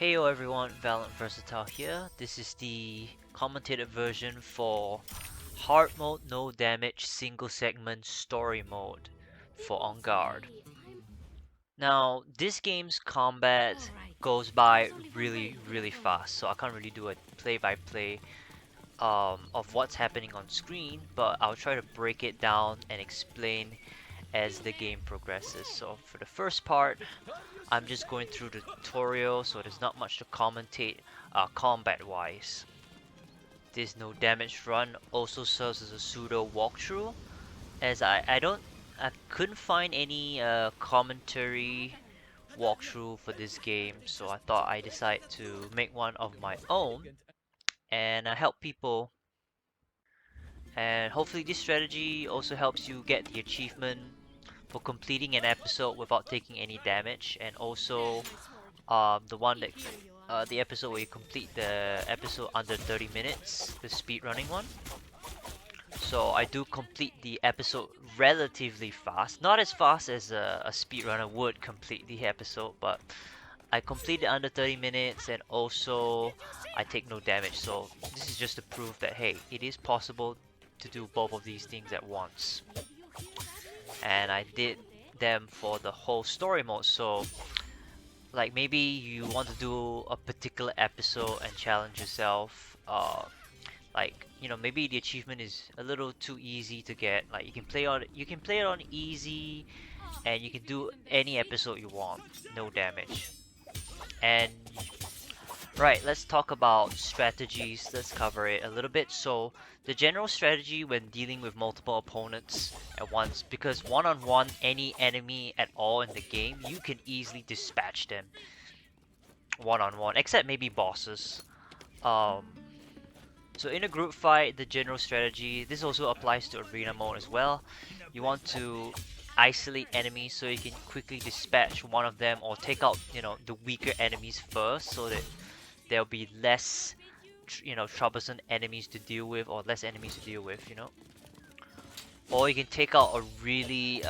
Heyo everyone, Valiant Versatile here. This is the commentated version for hard mode, no damage, single segment story mode for On Guard. Now, this game's combat goes by really fast, so I can't really do a play-by-play of what's happening on screen, but I'll try to break it down and explain as the game progresses. So for the first part, I'm just going through the tutorial, so there's not much to commentate combat-wise. This no damage run also serves as a pseudo walkthrough, as I couldn't find any commentary walkthrough for this game, so I thought I decided to make one of my own and help people. And hopefully this strategy also helps you get the achievement for completing an episode without taking any damage, and also the one that the episode where you complete the episode under 30 minutes, the speedrunning one. So I do complete the episode relatively fast, not as fast as a speedrunner would complete the episode, but I complete it under 30 minutes, and also I take no damage. So this is just to prove that hey, it is possible to do both of these things at once. And I did them for the whole story mode, so like maybe you want to do a particular episode and challenge yourself, like maybe the achievement is a little too easy to get. Like you can play it on easy, and you can do any episode you want, no damage. And right, let's talk about strategies. Let's cover it a little bit. So the general strategy when dealing with multiple opponents at once, because one-on-one any enemy at all in the game, you can easily dispatch them one-on-one, except maybe bosses. So in a group fight, the general strategy, this also applies to arena mode as well. You want to isolate enemies so you can quickly dispatch one of them, or take out the weaker enemies first, so that there'll be less troublesome enemies to deal with, or less enemies to deal with, or you can take out a really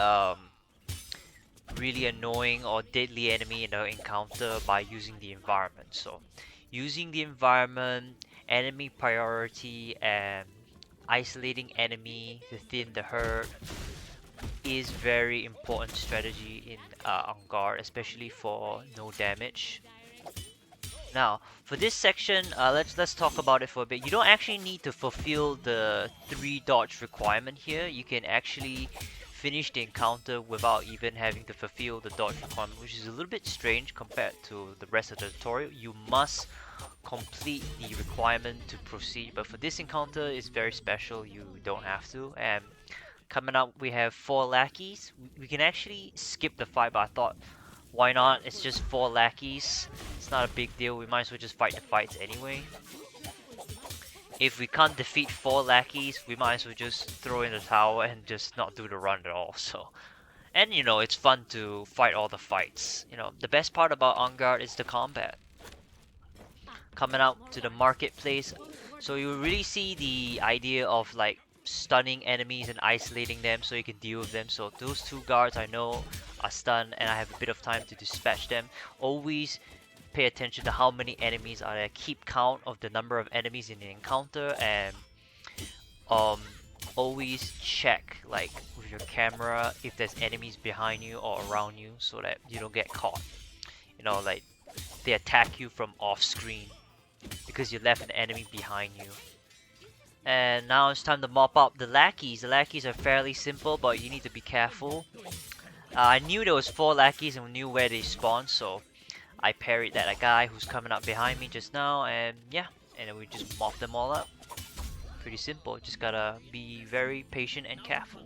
annoying or deadly enemy in an encounter by using the environment. So using the environment, enemy priority, and isolating enemy within the herd is very important strategy in On Guard, especially for no damage. Now, for this section, let's talk about it for a bit. You don't actually need to fulfill the 3 dodge requirement here. You can actually finish the encounter without even having to fulfill the dodge requirement, which is a little bit strange compared to the rest of the tutorial. You must complete the requirement to proceed, but for this encounter, it's very special. You don't have to. And coming up, we have 4 lackeys. We can actually skip the fight, but I thought, why not? It's just 4 lackeys. It's not a big deal. We might as well just fight the fights anyway. If we can't defeat 4 lackeys, we might as well just throw in the towel and just not do the run at all. So, and it's fun to fight all the fights. The best part about On Guard is the combat. Coming out to the marketplace, so you really see the idea of like stunning enemies and isolating them so you can deal with them. So those 2 guards I know are stunned, and I have a bit of time to dispatch them. Always pay attention to how many enemies are there. Keep count of the number of enemies in the encounter, and always check like with your camera if there's enemies behind you or around you, so that you don't get caught. Like they attack you from off screen because you left an enemy behind you. And now it's time to mop up the lackeys. The lackeys are fairly simple, but you need to be careful. I knew there was 4 lackeys and knew where they spawned, so I parried that guy who's coming up behind me just now, and yeah, and then we just mop them all up. Pretty simple, just gotta be very patient and careful.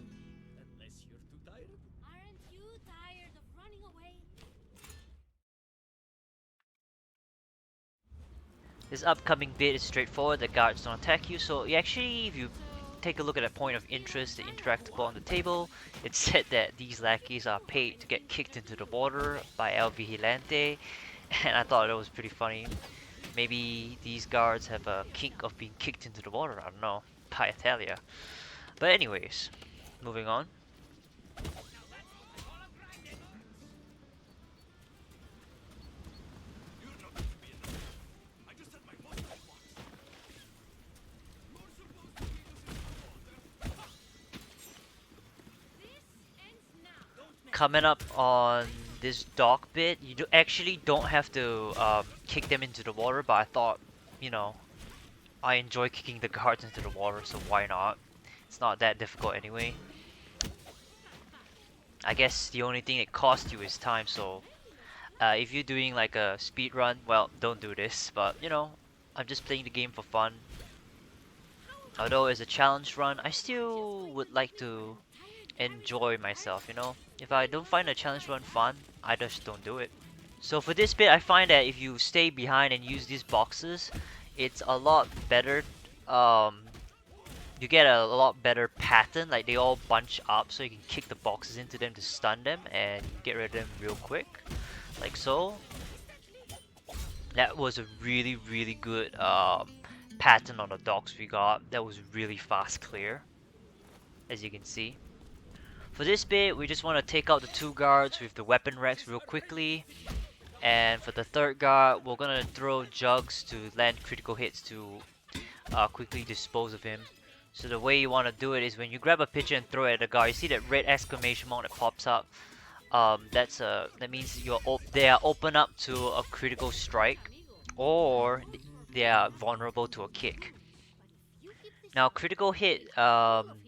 This upcoming bit is straightforward. The guards don't attack you, so actually, if you take a look at a point of interest, the interactable on the table, it said that these lackeys are paid to get kicked into the water by El Vigilante, and I thought it was pretty funny. Maybe these guards have a kink of being kicked into the water, I don't know, by Italia. But anyways, moving on. coming up on this dock bit, you actually don't have to kick them into the water, but I thought, you know, I enjoy kicking the guards into the water, so why not? It's not that difficult anyway. I guess the only thing it costs you is time, so if you're doing like a speed run, well, don't do this, but you know, I'm just playing the game for fun. Although it's a challenge run, I still would like to enjoy myself, you know? If I don't find a challenge run fun, I just don't do it. So for this bit, I find that if you stay behind and use these boxes, it's a lot better. Um, you get a lot better pattern, like they all bunch up, so you can kick the boxes into them to stun them and get rid of them real quick, like so. That was a really good pattern on the docks we got. That was really fast clear, as you can see. For this bit, we just want to take out the two guards with the weapon racks real quickly. And for the third guard, we're gonna throw jugs to land critical hits to quickly dispose of him. So the way you want to do it is when you grab a pitcher and throw it at the guard, you see that red exclamation mark that pops up. That means they are open up to a critical strike, or they are vulnerable to a kick. Now critical hit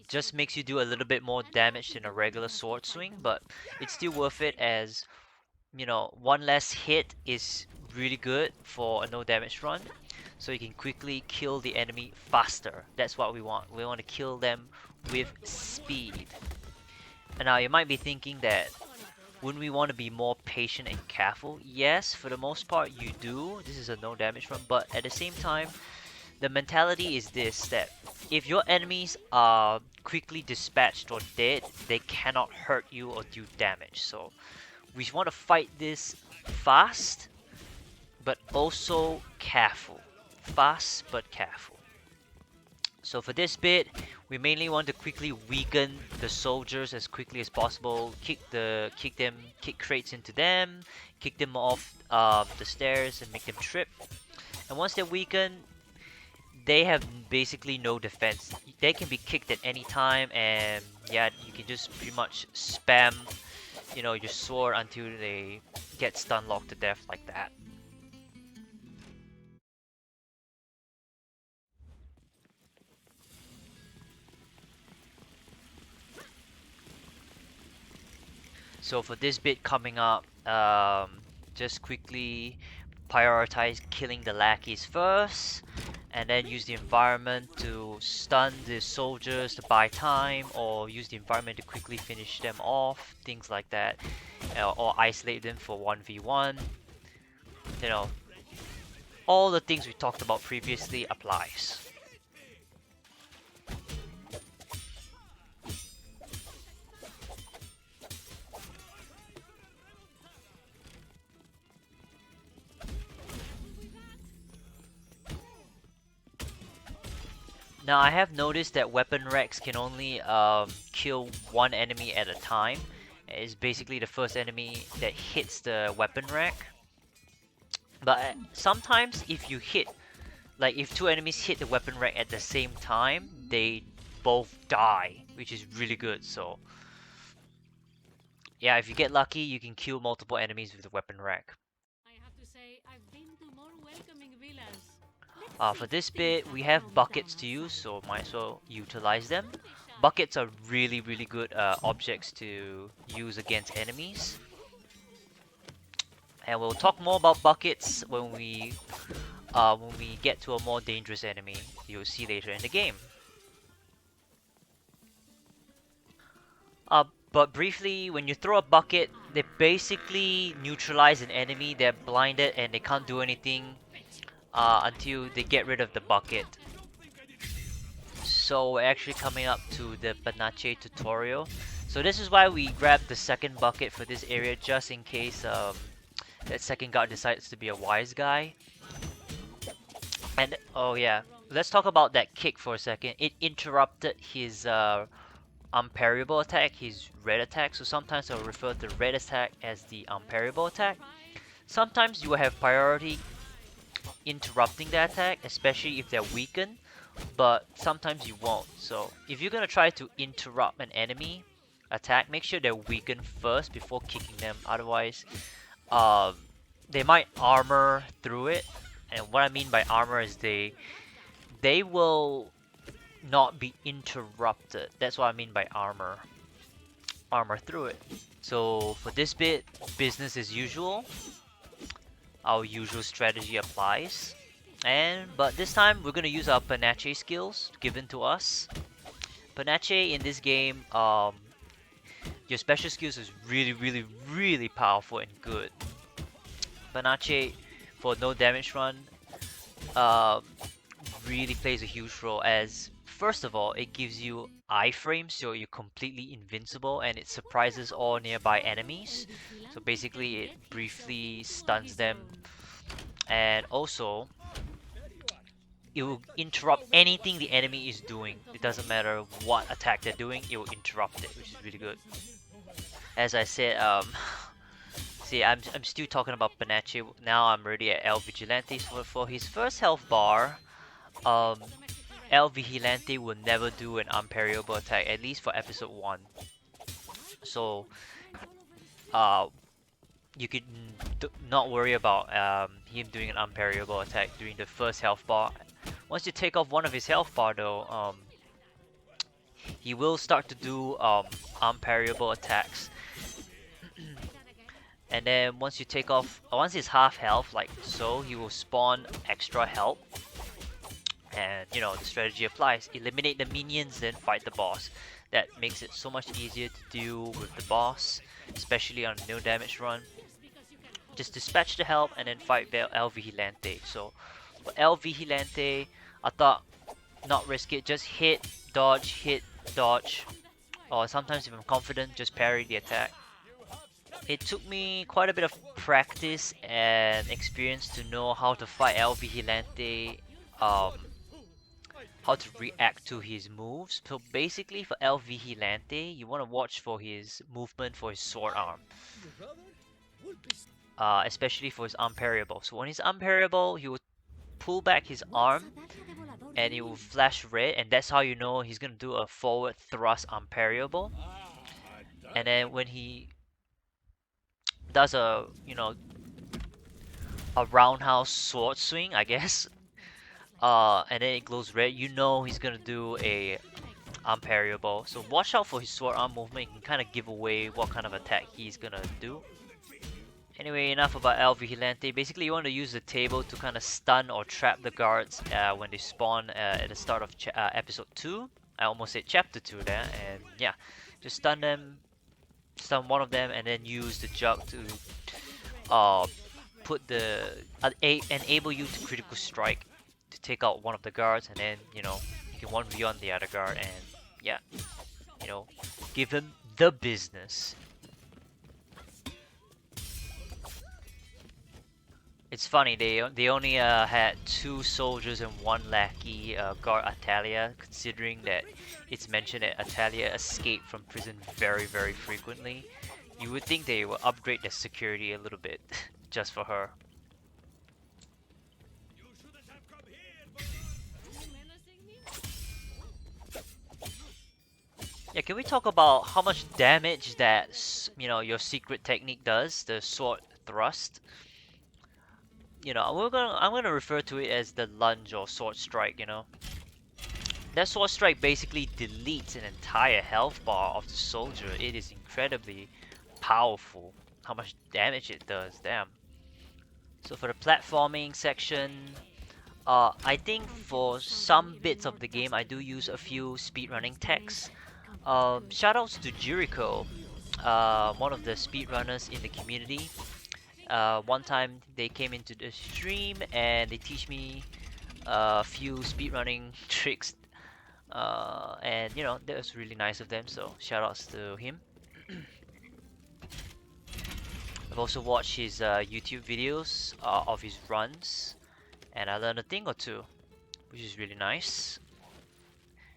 just makes you do a little bit more damage than a regular sword swing, but it's still worth it, as you know, one less hit is really good for a no damage run, so you can quickly kill the enemy faster. That's what we want. We want to kill them with speed. And now you might be thinking that, wouldn't we want to be more patient and careful? Yes, for the most part you do. This is a no damage run, but at the same time, the mentality is this, that if your enemies are quickly dispatched or dead, they cannot hurt you or do damage. So we want to fight this fast, but also careful. Fast, but careful. So for this bit, we mainly want to quickly weaken the soldiers as quickly as possible. Kick crates into them, kick them off the stairs and make them trip. And once they're weakened, they have basically no defense. They can be kicked at any time, and yeah, you can just pretty much spam, you know, your sword until they get stun locked to death like that. So for this bit coming up, just quickly prioritize killing the lackeys first, and then use the environment to stun the soldiers to buy time, or use the environment to quickly finish them off, things like that, or isolate them for 1v1. You know, all the things we talked about previously applies. Now I have noticed that weapon racks can only kill one enemy at a time. It's basically the first enemy that hits the weapon rack. But sometimes if you hit, like if two enemies hit the weapon rack at the same time, they both die, which is really good. So yeah, if you get lucky, you can kill multiple enemies with the weapon rack. For this bit, we have buckets to use, so might as well utilize them. Buckets are really good objects to use against enemies. And we'll talk more about buckets when we get to a more dangerous enemy you'll see later in the game. But briefly, when you throw a bucket, they basically neutralize an enemy. They're blinded and they can't do anything until they get rid of the bucket. So we're actually coming up to the Panache tutorial. So this is why we grabbed the second bucket for this area, just in case that second guard decides to be a wise guy. And oh yeah, let's talk about that kick for a second. It interrupted his unparryable attack, his red attack. So sometimes I'll refer to red attack as the unparryable attack. Sometimes you will have priority interrupting the attack, especially if they're weakened, but sometimes you won't. So if you're gonna try to interrupt an enemy, attack, make sure they're weakened first before kicking them. Otherwise, um, they might armor through it. And what I mean by armor is they will not be interrupted. That's what I mean by armor. Armor through it. So for this bit, business as usual. Our usual strategy applies. But this time we're gonna use our Panache skills given to us. Panache in this game, your special skills is really powerful and good. Panache for no damage run um, really plays a huge role as first of all it gives you iframe, so you're completely invincible and it surprises all nearby enemies. So basically it briefly stuns them, and also it will interrupt anything the enemy is doing. It doesn't matter what attack they're doing, it will interrupt it, which is really good. As I said, see, I'm still talking about Panache. Now I'm already at El Vigilante. For his first health bar, um, El Vigilante will never do an unparryable attack, at least for episode 1. So, uh, you could not worry about him doing an unparryable attack during the first health bar. Once you take off one of his health bar though, he will start to do unparryable attacks. And then once you take off, once he's half health, like so, he will spawn extra health. And you know, the strategy applies. Eliminate the minions, then fight the boss. That makes it so much easier to deal with the boss, especially on a no damage run. Just dispatch the help and then fight El Vigilante. So for El Vigilante, I thought not risk it, just hit, dodge, or sometimes if I'm confident, just parry the attack. It took me quite a bit of practice and experience to know how to fight El Vigilante, how to react to his moves. So basically for El Vigilante, you want to watch for his movement for his sword arm. Especially for his unparryable. So when he's unparryable, he will pull back his arm and it will flash red, and that's how you know he's gonna do a forward thrust unparryable. And then when he does a, you know, a roundhouse sword swing, I guess, and then it glows red, you know he's gonna do a unparryable. So watch out for his sword arm movement. You can kind of give away what kind of attack he's gonna do. Anyway, enough about El Vigilante. Basically, you want to use the table to kind of stun or trap the guards when they spawn at the start of episode 2. I almost said chapter 2 there, and yeah, just stun them, stun one of them, and then use the jug to put the enable you to critical strike to take out one of the guards, and then you know you can 1v on the other guard, and yeah, you know, give him the business. It's funny, they only had 2 soldiers and 1 lackey, Garde Atalia, considering that it's mentioned that Atalia escaped from prison very frequently. You would think they will upgrade their security a little bit, just for her. Yeah, can we talk about how much damage that, you know, your secret technique does, the sword thrust? You know, I'm gonna refer to it as the lunge or sword strike, you know. That sword strike basically deletes an entire health bar of the soldier. It is incredibly powerful. How much damage it does, damn. So for the platforming section, I think for some bits of the game I do use a few speedrunning techs. Shoutouts to Jericho, one of the speedrunners in the community. One time they came into the stream and they teach me a few speedrunning tricks, and you know, that was really nice of them, so shoutouts to him. I've also watched his YouTube videos of his runs, and I learned a thing or two, which is really nice.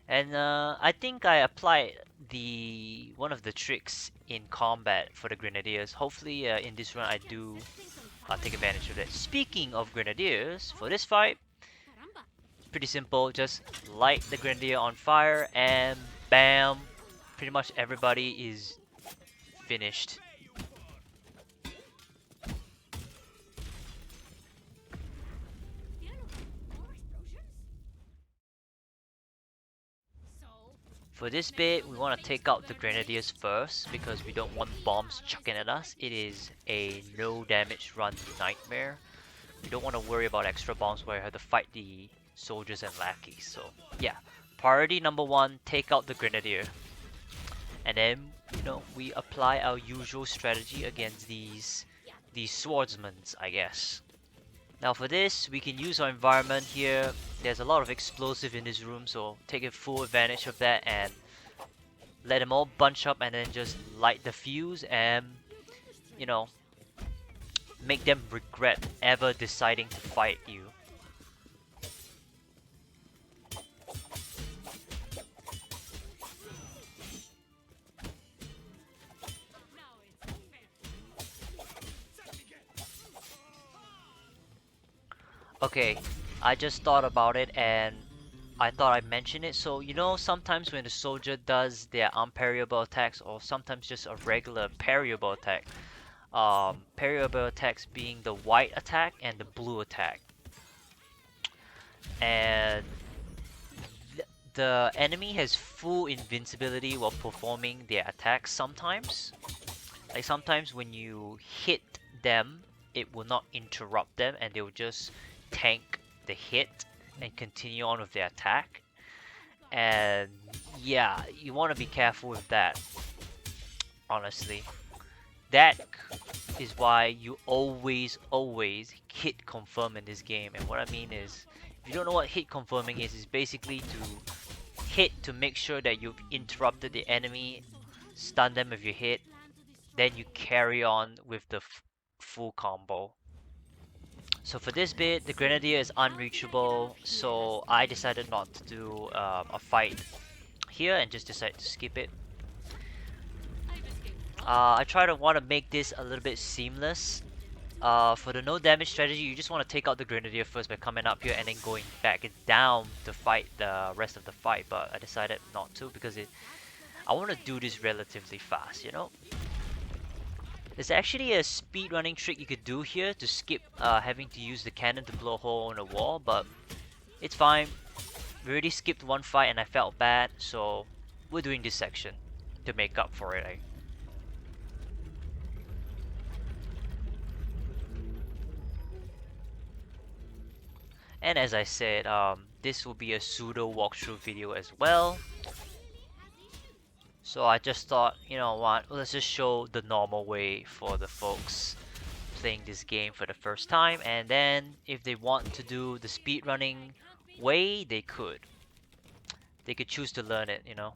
And I think I applied one of the tricks in combat for the Grenadiers. Hopefully in this run I do take advantage of that. Speaking of Grenadiers, for this fight, pretty simple. Just light the Grenadier on fire and bam, pretty much everybody is finished. For this bit, we want to take out the grenadiers first because we don't want bombs chucking at us. It is a no damage run nightmare. We don't want to worry about extra bombs where I have to fight the soldiers and lackeys. So yeah, priority number one, take out the grenadier. And then, you know, we apply our usual strategy against these swordsmen, I guess. Now for this, we can use our environment here. There's a lot of explosive in this room, so take full advantage of that and let them all bunch up and then just light the fuse and, you know, make them regret ever deciding to fight you. Okay, I just thought about it and I thought I'd mention it. So, you know, sometimes when the soldier does their unparryable attacks or sometimes just a regular parryable attack, parryable attacks being the white attack and the blue attack. And the enemy has full invincibility while performing their attacks sometimes. Like sometimes when you hit them, it will not interrupt them and they will just tank the hit and continue on with their attack. And yeah, you want to be careful with that, honestly. That is why you always hit confirm in this game. And what I mean is, if you don't know what hit confirming is, it's basically to hit to make sure that you've interrupted the enemy, stun them with your hit, then you carry on with the full combo. So for this bit, the Grenadier is unreachable, so I decided not to do a fight here and just decided to skip it. I try to want to make this a little bit seamless. For the no damage strategy, you just want to take out the Grenadier first by coming up here and then going back down to fight the rest of the fight, but I decided not to because I want to do this relatively fast, you know? There's actually a speed running trick you could do here to skip having to use the cannon to blow a hole in the wall, but it's fine. We already skipped one fight and I felt bad, so we're doing this section to make up for it. And as I said, this will be a pseudo walkthrough video as well. So I just thought, you know what, let's just show the normal way for the folks playing this game for the first time, and then if they want to do the speedrunning way, they could. They could choose to learn it, you know.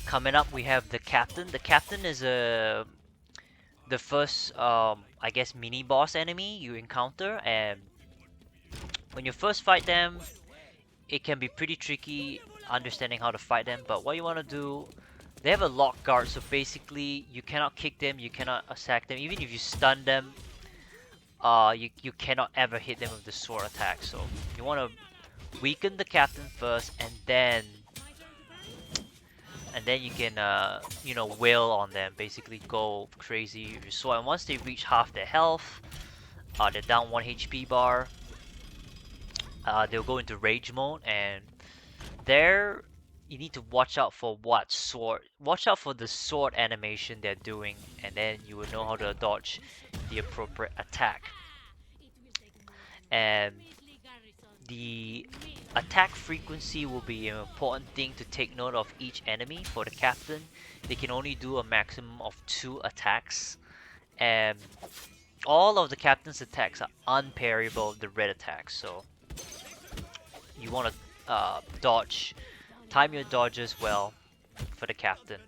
Coming up, we have the captain. The captain is the first, I guess, mini boss enemy you encounter, and when you first fight them, it can be pretty tricky understanding how to fight them. But what you want to do, they have a lock guard, so basically you cannot kick them, you cannot attack them. Even if you stun them, you cannot ever hit them with the sword attack. So you want to weaken the captain first, and then you can you know, wail on them, basically go crazy with your sword. And once they reach half their health, they're down 1 HP bar, they'll go into rage mode, and there you need to watch out for watch out for the sword animation they're doing, and then you will know how to dodge the appropriate attack. And the attack frequency will be an important thing to take note of each enemy. For the captain, they can only do a maximum of 2 attacks, and all of the captain's attacks are unparryable, the red attacks, so you want to time your dodges well for the captain.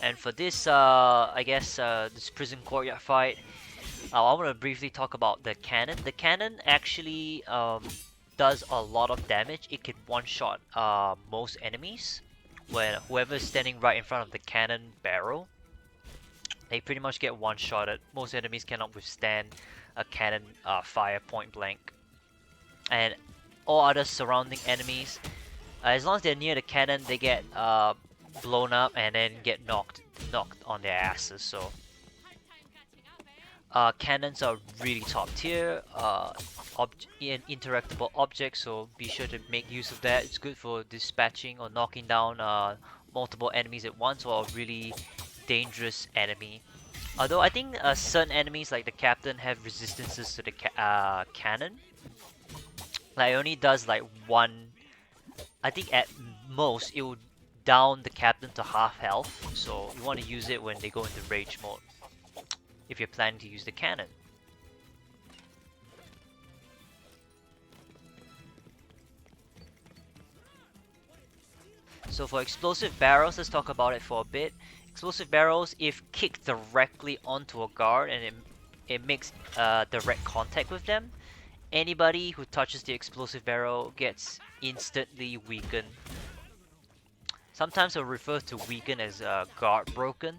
And for this, I guess, this prison courtyard fight, I want to briefly talk about the cannon. The cannon actually does a lot of damage. It can one-shot most enemies when whoever is standing right in front of the cannon barrel. They pretty much get one-shotted. Most enemies cannot withstand a cannon fire point blank. And all other surrounding enemies, as long as they're near the cannon, they get blown up and then get knocked on their asses. So cannons are really top tier, interactable objects, so be sure to make use of that. It's good for dispatching or knocking down multiple enemies at once, or a really dangerous enemy. Although I think certain enemies like the captain have resistances to the cannon. Like it only does like one. I think at most it would down the captain to half health. So you want to use it when they go into rage mode, if you're planning to use the cannon. So for explosive barrels, let's talk about it for a bit. Explosive barrels, if kicked directly onto a guard and it makes direct contact with them, anybody who touches the explosive barrel gets instantly weakened. Sometimes I'll refer to weaken as guard broken.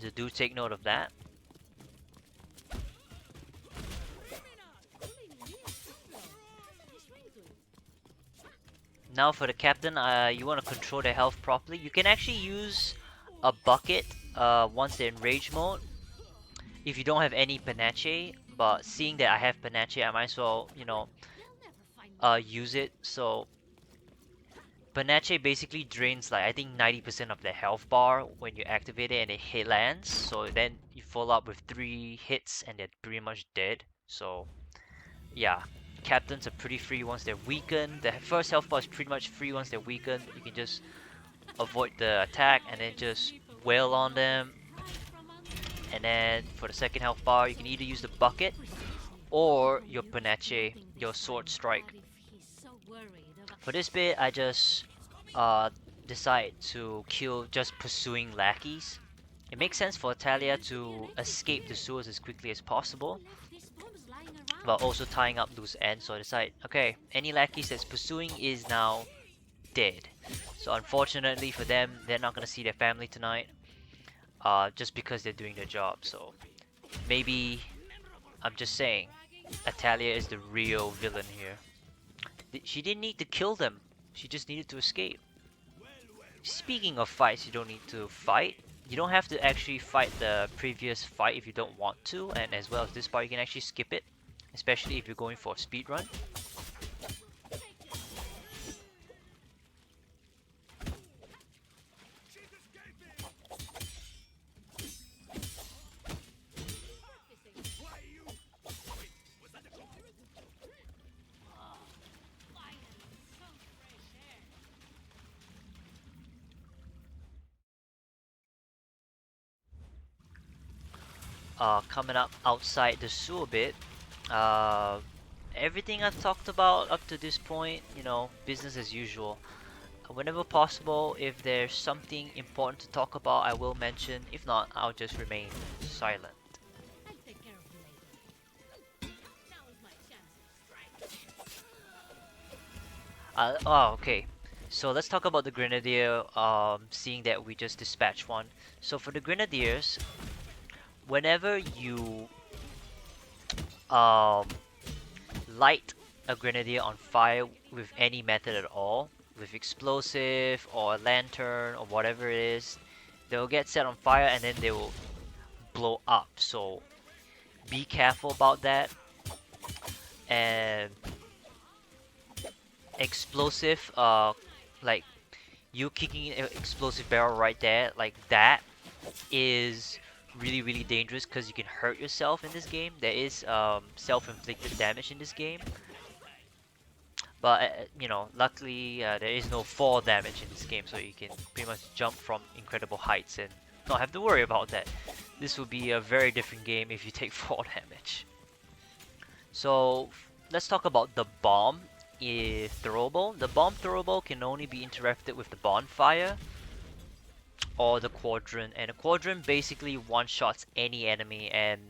So do take note of that. Now for the captain, you want to control their health properly. You can actually use a bucket once they're in rage mode if you don't have any panache, but seeing that I have panache, I might as well, you know, use it. So panache basically drains like I think 90% of the health bar when you activate it and it hit lands. So then you follow up with 3 hits and they're pretty much dead. So yeah, captains are pretty free once they're weakened. The first health bar is pretty much free once they're weakened. You can just avoid the attack and then just wail on them. And then for the second health bar, you can either use the bucket or your panache, your sword strike. For this bit, I just decide to kill just pursuing lackeys. It makes sense for Talia to escape the sewers as quickly as possible, but also tying up loose ends. So I decide, okay, any lackeys that's pursuing is now dead. So unfortunately for them, they're not gonna see their family tonight, just because they're doing their job. So maybe, I'm just saying, Atalia is the real villain here. She didn't need to kill them, she just needed to escape. Speaking of fights, you don't need to fight. You don't have to actually fight the previous fight if you don't want to, and as well as this part, you can actually skip it, especially if you're going for a speed run. Coming up outside the sewer bit, everything I've talked about up to this point, you know, business as usual. Whenever possible, if there's something important to talk about, I will mention. If not, I'll just remain silent. Okay. So let's talk about the Grenadier, seeing that we just dispatched one. So for the Grenadiers, whenever you light a Grenadier on fire with any method at all, with explosive or a lantern or whatever it is, they'll get set on fire and then they will blow up. So be careful about that. And explosive, like you kicking an explosive barrel right there, like that is really dangerous because you can hurt yourself in this game. There is self-inflicted damage in this game, but you know, luckily there is no fall damage in this game, so you can pretty much jump from incredible heights and not have to worry about that. This will be a very different game if you take fall damage. So let's talk about the bomb throwable. The bomb throwable can only be interacted with the bonfire or the quadrant, and a quadrant basically one-shots any enemy, and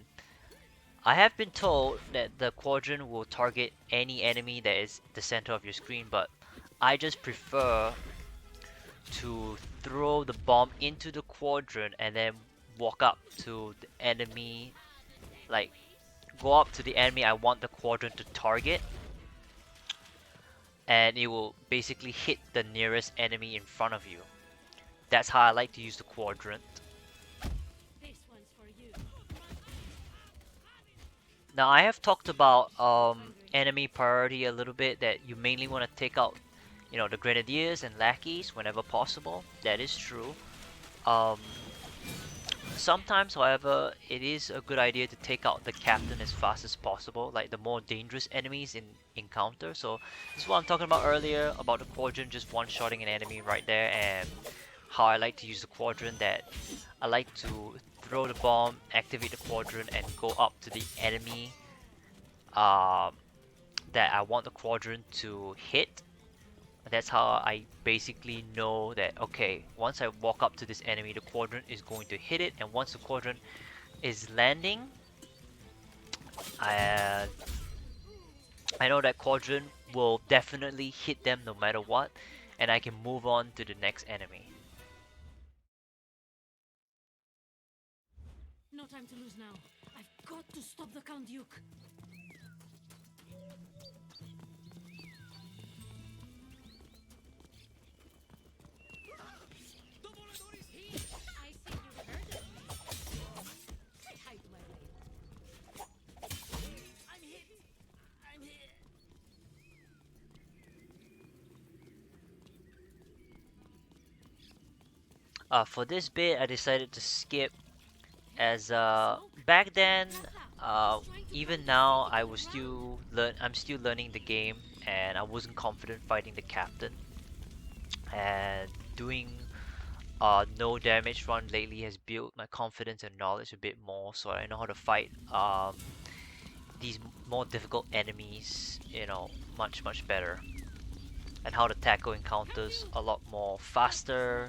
I have been told that the quadrant will target any enemy that is the center of your screen, but I just prefer to throw the bomb into the quadrant and then walk up to the enemy, like go up to the enemy I want the quadrant to target, and it will basically hit the nearest enemy in front of you. That's how I like to use the quadrant. Now I have talked about enemy priority a little bit, that you mainly want to take out, you know, the grenadiers and lackeys whenever possible. That is true. Um, Sometimes, however, it is a good idea to take out the captain as fast as possible, like the more dangerous enemies in encounter. So this is what I'm talking about earlier, about the quadrant just one-shotting an enemy right there, and how I like to use the quadrant, that I like to throw the bomb, activate the quadrant, and go up to the enemy um, that I want the quadrant to hit. That's how I basically know that, okay, once I walk up to this enemy, the quadrant is going to hit it, and once the quadrant is landing, I, I know that quadrant will definitely hit them no matter what, and I can move on to the next enemy. No time to lose now. I've got to stop the Count Duke. I think you heard of me. Say hi to my lady. I'm hit. I'm hit. For this bit, I decided to skip, as back then, even now, I'm still learning the game, and I wasn't confident fighting the captain, and doing no damage run lately has built my confidence and knowledge a bit more, so I know how to fight these more difficult enemies, you know, much better, and how to tackle encounters a lot more faster,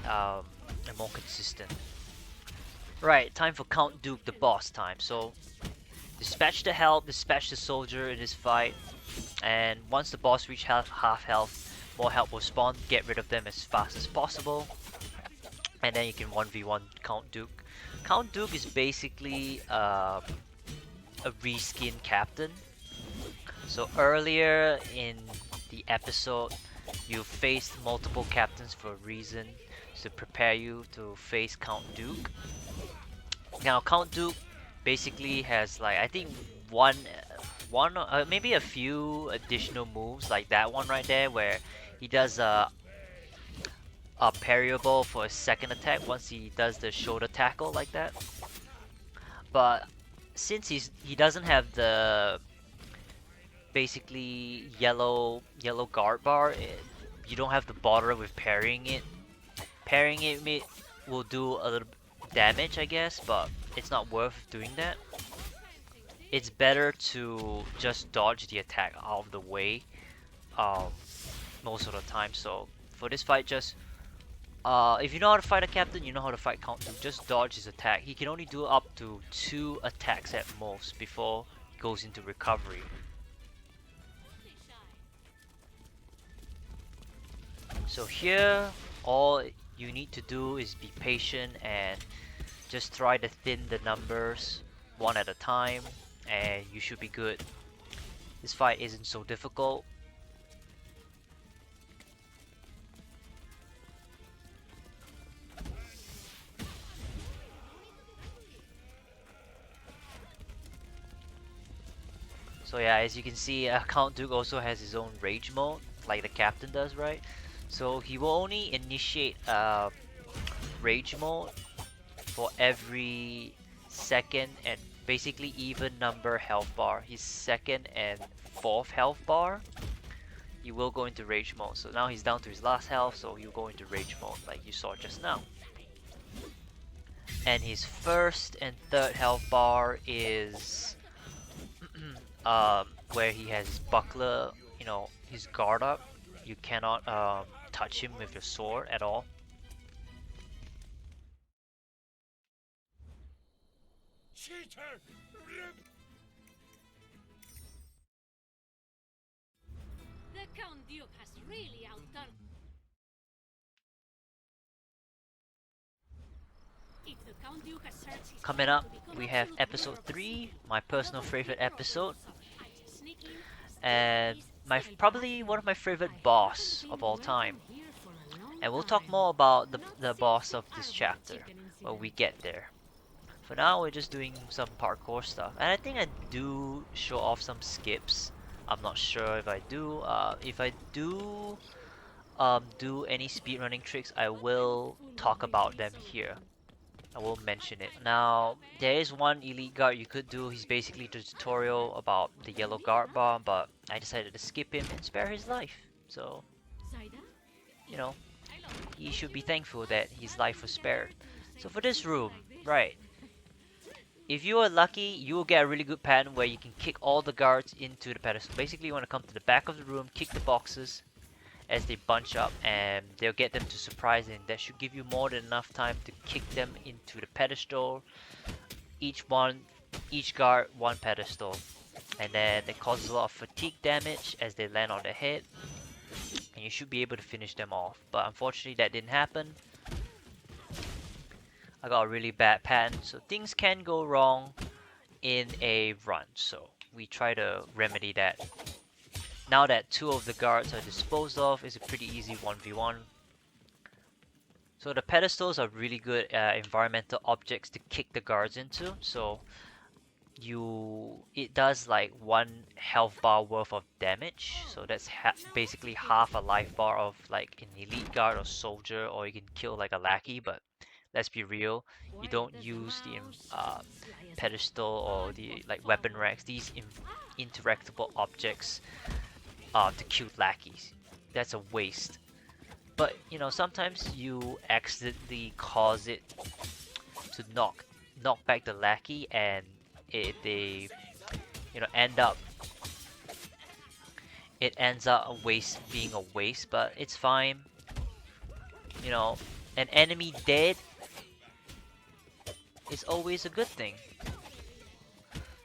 um, and more consistent. Right, time for Count Duke, the boss time. So dispatch the help, dispatch the soldier in this fight, and once the boss reach half health, more help will spawn. Get rid of them as fast as possible, and then you can 1v1 Count Duke. Count Duke is basically a reskin captain. So earlier in the episode, you faced multiple captains for a reason, to prepare you to face Count Duke. Now Count Duke basically has, like, I think maybe a few additional moves, like that one right there, where he does a parryable for a second attack once he does the shoulder tackle like that. But since he doesn't have the basically yellow guard bar, you don't have to bother with parrying it. Parrying it will do a little damage, I guess, but it's not worth doing that. It's better to just dodge the attack out of the way um, most of the time. So for this fight, just if you know how to fight a captain, you know how to fight Count Dooku. Just dodge his attack. He can only do up to 2 attacks at most before he goes into recovery. So here, all you need to do is be patient and just try to thin the numbers one at a time, and you should be good. This fight isn't so difficult. So yeah, as you can see, Count Duke also has his own rage mode, like the captain does, right? So he will only initiate rage mode for every second and basically even number health bar. His second and fourth health bar, he will go into rage mode. So now he's down to his last health, so he'll go into rage mode like you saw just now. And his first and third health bar is where he has his buckler, you know, his guard up. You cannot touch him with your sword at all. Cheater! The Count Duke has really outdone Count Duke asserts his Coming plan up, to become we have absolute episode hero of 3, sea. my personal Not only favorite hero of sea, episode, I just sneak in, steal and bodies, steal probably one bathroom. of my favorite I haven't boss of been all time. welcome here for a long And we'll talk time. more about Not the since boss the of this Arbor chapter chicken when we incident. get there. For now, we're just doing some parkour stuff, and I think I do show off some skips. I'm not sure if I do. If I do any speedrunning tricks, I What kind of will fool would talk we about be them so here. dumb? I will mention What it. kind of Now, job, eh? there is one elite guard you could do. He's basically the tutorial about the yellow guard bomb, but I decided to skip him and spare his life. So, Zaida? you know, I love it. he Don't should be you? thankful that his life was Hasn't been spared. hard to So stay for this focused room, like this. right, if you are lucky, you will get a really good pattern where you can kick all the guards into the pedestal. Basically, you want to come to the back of the room, kick the boxes as they bunch up, and they'll get them to surprise, and that should give you more than enough time to kick them into the pedestal. Each one, each guard, one pedestal. And then it causes a lot of fatigue damage as they land on their head, and you should be able to finish them off. But unfortunately, that didn't happen. I got a really bad pattern, so things can go wrong in a run. So we try to remedy that. Now that two of the guards are disposed of, it's a pretty easy 1v1. So the pedestals are really good environmental objects to kick the guards into. So it does like 1 health bar worth of damage. So that's basically half a life bar of like an elite guard or soldier, or you can kill like a lackey. But let's be real, you Why don't does the use the mouse sly as a pedestal or bug the of like weapon fun? racks, these interactable objects to kill lackeys. That's a waste. But you know, sometimes you accidentally cause it to knock back the lackey, and they end up it ends up being a waste, but it's fine. You know, an enemy dead is always a good thing.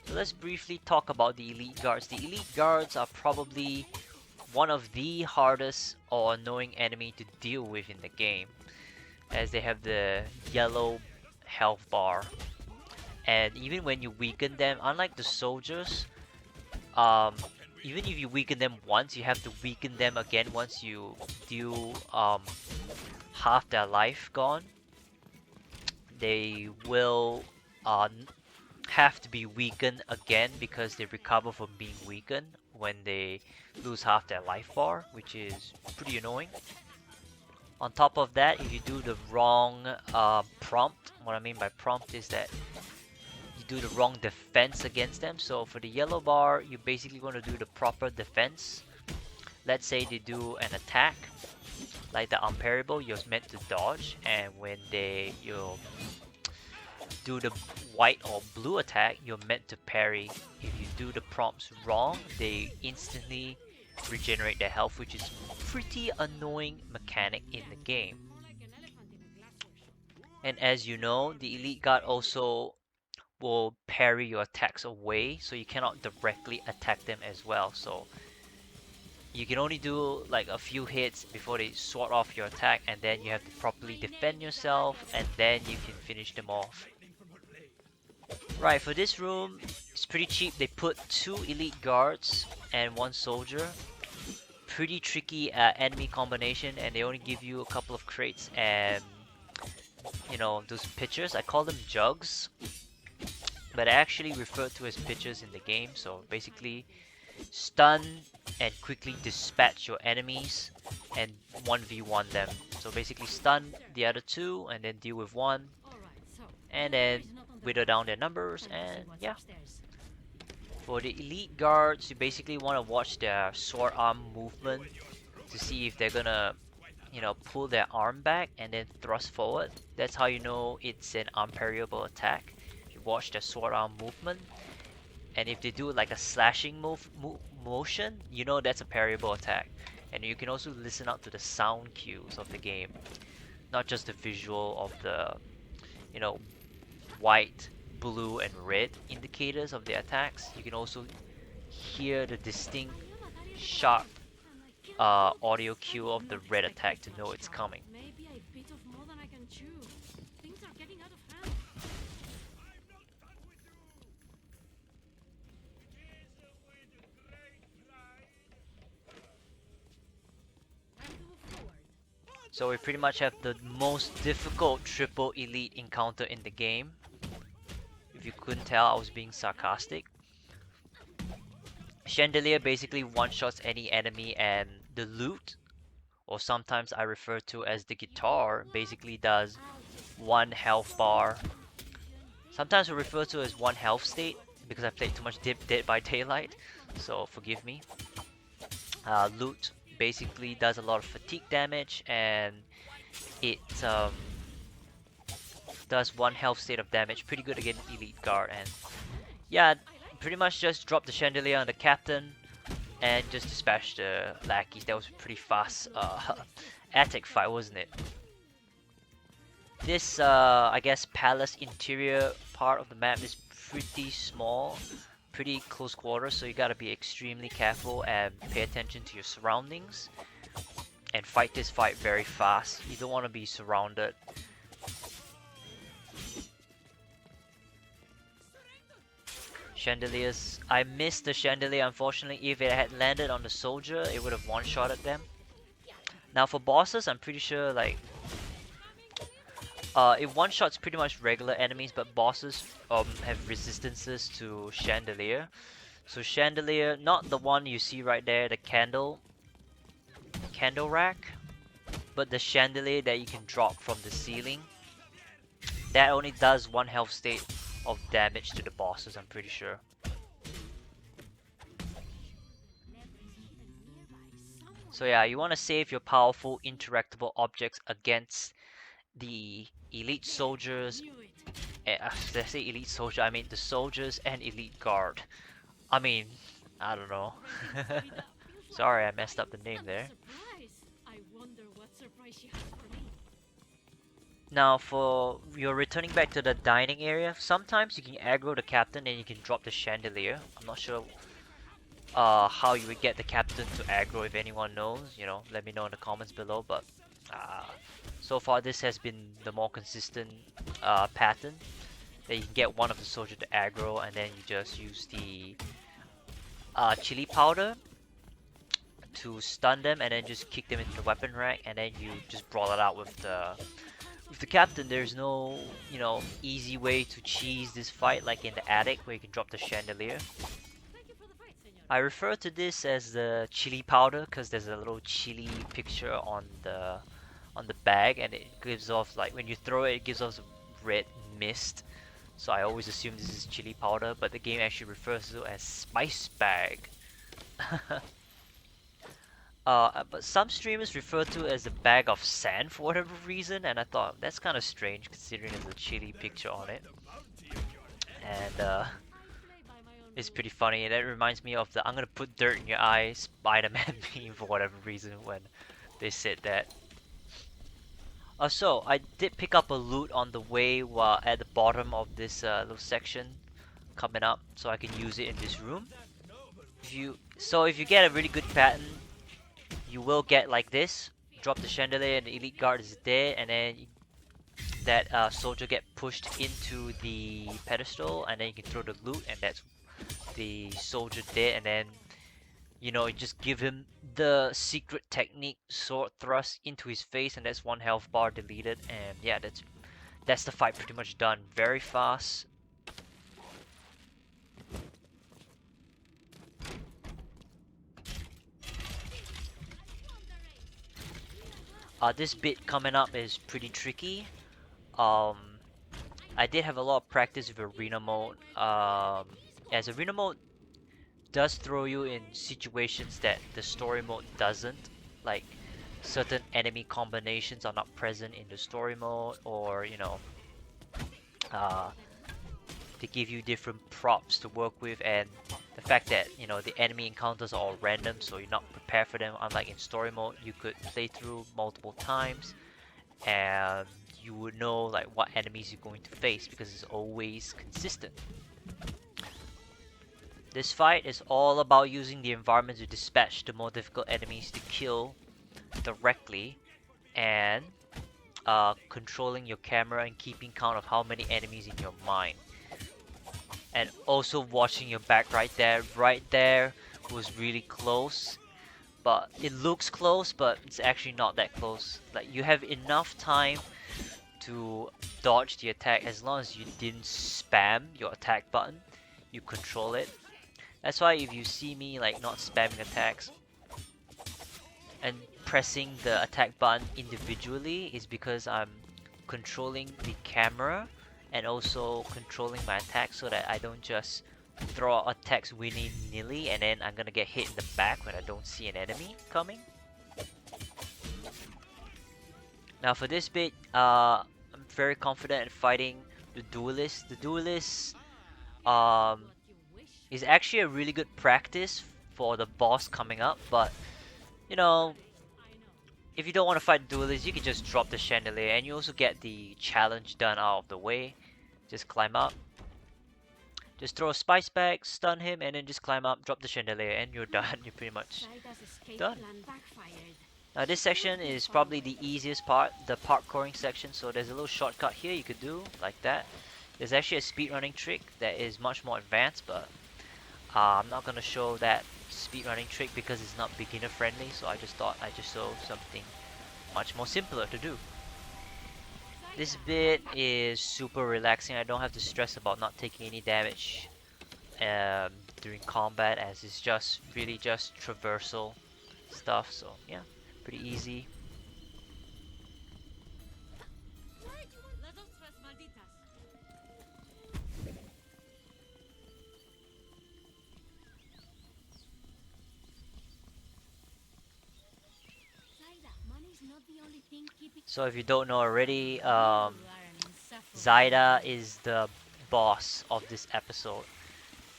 So let's briefly talk about the elite guards. The elite guards are probably one of the hardest or annoying enemy to deal with in the game, as they have the yellow health bar. And even when you weaken them, unlike the soldiers, um, even if you weaken them once, you have to weaken them again once you deal half their life gone. They will have to be weakened again because they recover from being weakened when they lose half their life bar, which is pretty annoying. On top of that, if you do the wrong prompt, what I mean by prompt is that you do the wrong defense against them. So for the yellow bar, you basically want to do the proper defense. Let's say they do an attack, like the unparable, you're meant to dodge, and when you do the white or blue attack, you're meant to parry. If you do the prompts wrong, they instantly regenerate their health, which is pretty annoying mechanic in the game. More like an elephant in a glass workshop. And as you know, the elite guard also will parry your attacks away, so you cannot directly attack them as well. So you can only do like a few hits before they swat off your attack, and then you have to properly defend yourself, and then you can finish them off. Right, for this room, it's pretty cheap. They put 2 elite guards and 1 soldier. Pretty tricky enemy combination, and they only give you a couple of crates and those pitchers. I call them jugs, but I actually refer to as pitchers in the game. So basically, stun and quickly dispatch your enemies and 1v1 them. So basically stun the other 2 and then deal with 1, Alright, so and the door then is not on the whittle right. down their numbers, Time to see and what's yeah. upstairs. For the elite guards, you basically want to watch their sword arm movement to see if they're gonna pull their arm back and then thrust forward. That's how you know it's an unparryable attack. You watch their sword arm movement, and if they do like a slashing motion, you know that's a parryable attack. And you can also listen out to the sound cues of the game, not just the visual of the you know white, blue, and red indicators of the attacks. You can also hear the distinct, sharp audio cue of the red attack to know it's coming. Maybe I bit off more than I can chew. Things are getting out of hand. So we pretty much have the most difficult triple elite encounter in the game. If you couldn't tell, I was being sarcastic. Chandelier basically one-shots any enemy, and the lute, or sometimes I refer to as the guitar, basically does one health bar. Sometimes we refer to as one health state because I played too much Dead by Daylight, so forgive me. Lute basically does a lot of fatigue damage, and it does one health state of damage. Pretty good against Elite Guard, and yeah, pretty much just drop the Chandelier on the captain and just dispatch the lackeys. That was a pretty fast attic fight, wasn't it? This, I guess, palace interior part of the map is pretty small, pretty close quarters, so you gotta be extremely careful and pay attention to your surroundings and fight this fight very fast. You don't want to be surrounded. Chandeliers. I missed the chandelier, unfortunately. If it had landed on the soldier, it would have one-shotted them. Now for bosses, I'm pretty sure like it one-shots pretty much regular enemies, but bosses have resistances to chandelier. So chandelier, not the one you see right there, the candle rack, but the chandelier that you can drop from the ceiling. That only does one health state of damage to the bosses, I'm pretty sure. So yeah, you want to save your powerful interactable objects against the elite soldiers. Did I say elite soldier? I mean the soldiers and elite guard. I mean, I don't know. Sorry, I messed up the name there. Now for you're returning back to the dining area, sometimes you can aggro the captain and you can drop the chandelier. I'm not sure how you would get the captain to aggro. If anyone knows, you know, let me know in the comments below, but so far this has been the more consistent pattern, that you can get one of the soldiers to aggro and then you just use the chili powder to stun them and then just kick them into the weapon rack, and then you just brawl it out with the captain. There's no, you know, easy way to cheese this fight like in the attic where you can drop the chandelier. I refer to this as the chili powder because there's a little chili picture on the bag, and it gives off, like when you throw it, it gives off a red mist. So I always assume this is chili powder, but the game actually refers to it as spice bag. But some streamers refer to it as a bag of sand for whatever reason, and I thought that's kind of strange considering there's a chili picture on it. And it's pretty funny. That reminds me of the "I'm gonna put dirt in your eye" Spider-Man meme for whatever reason when they said that. So I did pick up a loot on the way while at the bottom of this little section coming up, so I can use it in this room. If you get a really good pattern, you will get like this. Drop the chandelier and the elite guard is there, and then that soldier get pushed into the pedestal, and then you can throw the loot, and that's the soldier dead. And then, you know, you just give him the secret technique sword thrust into his face, and that's one health bar deleted. And yeah, that's the fight pretty much done. Very fast. This bit coming up is pretty tricky. I did have a lot of practice with arena mode. As arena mode does throw you in situations that the story mode doesn't. Like certain enemy combinations are not present in the story mode, or you know, they give you different props to work with, and the fact that, you know, the enemy encounters are all random, so you're not prepared for them. Unlike in story mode, you could play through multiple times and you would know like what enemies you're going to face because it's always consistent. This fight is all about using the environment to dispatch the more difficult enemies to kill directly, and controlling your camera and keeping count of how many enemies in your mind. And also watching your back right there was really close. but it looks close, but it's actually not that close. Like you have enough time to dodge the attack as long as you didn't spam your attack button. You control it. That's why if you see me like not spamming attacks and pressing the attack button individually is because I'm controlling the camera and also controlling my attack so that I don't just throw out attacks willy-nilly and then I'm gonna get hit in the back when I don't see an enemy coming. Now for this bit, I'm very confident in fighting the duelist. The duelist is actually a really good practice for the boss coming up, but you know, if you don't want to fight duelists, you can just drop the chandelier and you also get the challenge done out of the way. Just climb up. Just throw a spice bag, stun him, and then just climb up, drop the chandelier, and you're done. You're pretty much done. Now this section is probably the easiest part, the parkouring section, so there's a little shortcut here you could do, like that. There's actually a speedrunning trick that is much more advanced, but I'm not gonna show that speedrunning trick because it's not beginner friendly, so I just thought I'd just show something much more simpler to do. This bit is super relaxing. I don't have to stress about not taking any damage during combat, as it's just really just traversal stuff, so yeah, pretty easy. So if you don't know already, Zaida is the boss of this episode.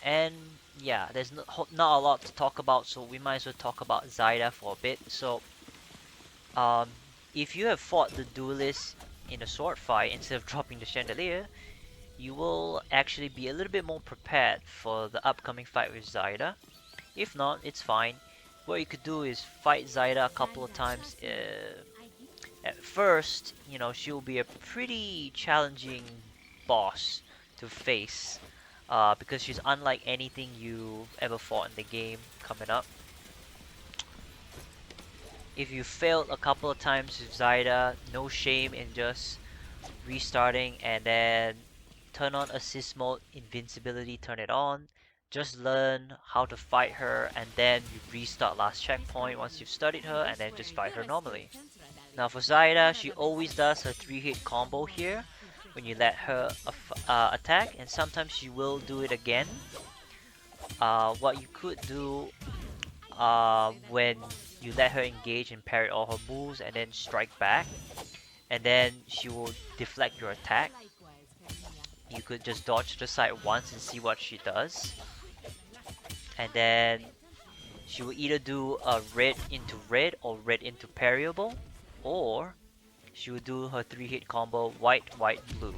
And yeah, there's not a lot to talk about, so we might as well talk about Zaida for a bit. So, um, if you have fought the duelist in a sword fight instead of dropping the chandelier, you will actually be a little bit more prepared for the upcoming fight with Zaida. If not, it's fine. What you could do is fight Zaida a couple of times. At first, you know, she'll be a pretty challenging boss to face because she's unlike anything you've ever fought in the game coming up. If you failed a couple of times with Zaida, no shame in just restarting and then turn on assist mode, invincibility, turn it on. Just learn how to fight her and then you restart last checkpoint once you've studied her and then just fight her normally. Now for Zaida, she always does her 3-hit combo here when you let her attack, and sometimes she will do it again. What you could do when you let her engage and parry all her moves and then strike back, and then she will deflect your attack. You could just dodge to the side once and see what she does. And then she will either do a red into red or red into parryable, or she will do her 3-hit combo white, white, blue.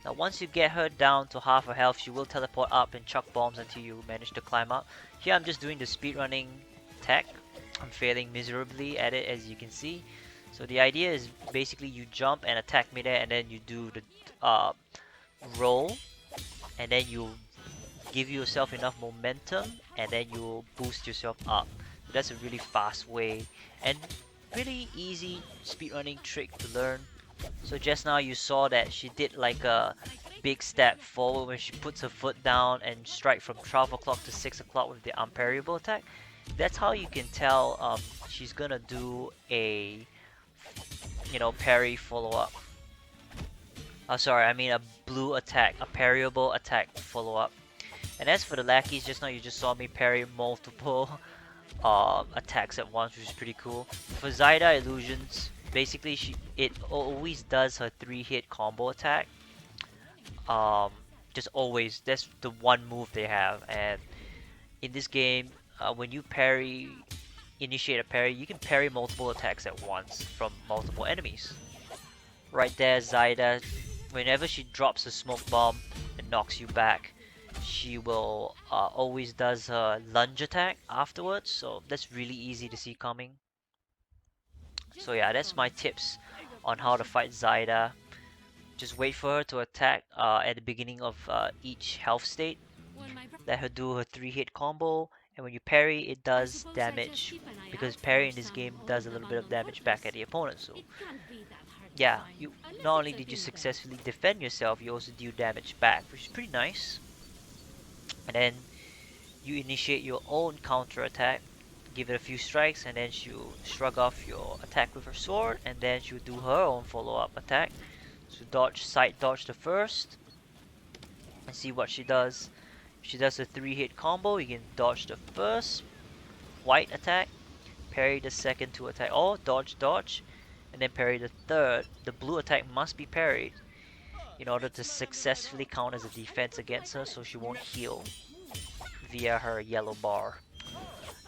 Now once you get her down to half her health, she will teleport up and chuck bombs until you manage to climb up. Here I'm just doing the speedrunning tech. I'm failing miserably at it, as you can see. So the idea is basically you jump and attack midair and then you do the roll, and then you give yourself enough momentum and then you boost yourself up. So that's a really fast way and really easy speedrunning trick to learn. So just now you saw that she did like a big step forward when she puts her foot down and strike from 12 o'clock to 6 o'clock with the unparryable attack. That's how you can tell she's gonna do a, you know, parry follow-up. Oh sorry, I mean a blue attack, a parryable attack follow-up. And as for the lackeys, just now you just saw me parry multiple attacks at once, which is pretty cool. For Zaida Illusions, basically it always does her 3-hit combo attack. Just always, that's the one move they have. And in this game, when you initiate a parry, you can parry multiple attacks at once from multiple enemies. Right there, Zaida, whenever she drops a smoke bomb and knocks you back, she will always does her lunge attack afterwards, so that's really easy to see coming. So yeah, that's my tips on how to fight Zaida. Just wait for her to attack at the beginning of each health state. Let her do her 3-hit combo, and when you parry, it I does suppose I just damage keep an eye because out for parrying this some game does old a little bit of abandoned damage back at fortress. the opponent. So It can't be that hard to yeah, find, you unless not it's only a did you hidden vent. successfully defend yourself, you also deal damage back, which is pretty nice. And then you initiate your own counter attack, give it a few strikes, and then she'll shrug off your attack with her sword, and then she'll do her own follow-up attack. So dodge, side dodge the first, and see what she does. If she does a 3-hit combo, you can dodge the first white attack, parry the second 2 attack, or dodge, dodge, and then parry the third. The blue attack must be parried in order to successfully count as a defense against her, so she won't heal via her yellow bar.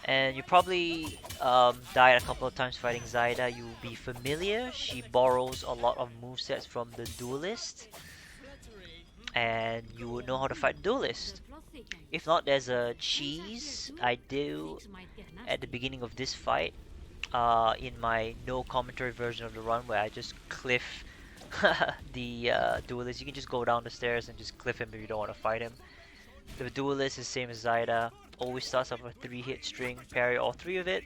And you probably died a couple of times fighting Zaida. You'll be familiar. She borrows a lot of movesets from the duelist, and you will know how to fight duelist. If not, there's a cheese I do at the beginning of this fight in my no commentary version of the run where I just cliff the duelist. You can just go down the stairs and just cliff him if you don't want to fight him. The duelist is same as Zaida. Always starts off with a 3-hit string, parry all 3 of it.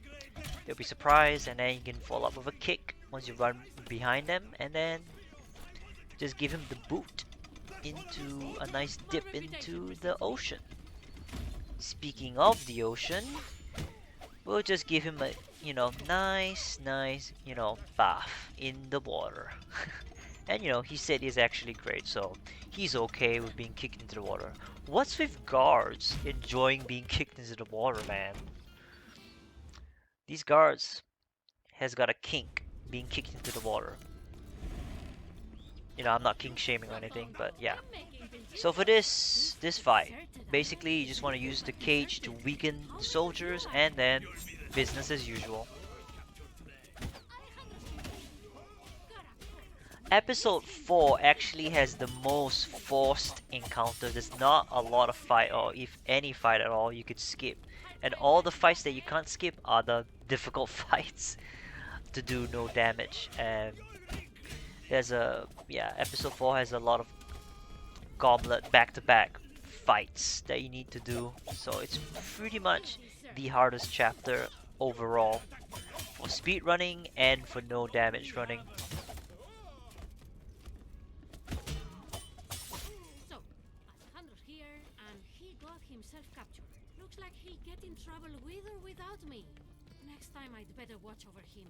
They'll be surprised, and then you can follow up with a kick once you run behind them, and then just give him the boot into a nice dip into the ocean. Speaking of the ocean, we'll just give him a, nice, bath in the water. And he said he's actually great, so he's okay with being kicked into the water. What's with guards enjoying being kicked into the water, man? These guards has got a kink being kicked into the water. I'm not kink shaming or anything, but yeah. So for this fight, basically you just want to use the cage to weaken the soldiers, and then business as usual. Episode 4 actually has the most forced encounters. There's not a lot of fight, or if any fight at all, you could skip. And all the fights that you can't skip are the difficult fights to do no damage. And episode 4 has a lot of gauntlet back-to-back fights that you need to do. So it's pretty much the hardest chapter overall for speed running and for no damage running. Himself captured. Looks like he'll get in trouble with or without me. Next time I'd better watch over him.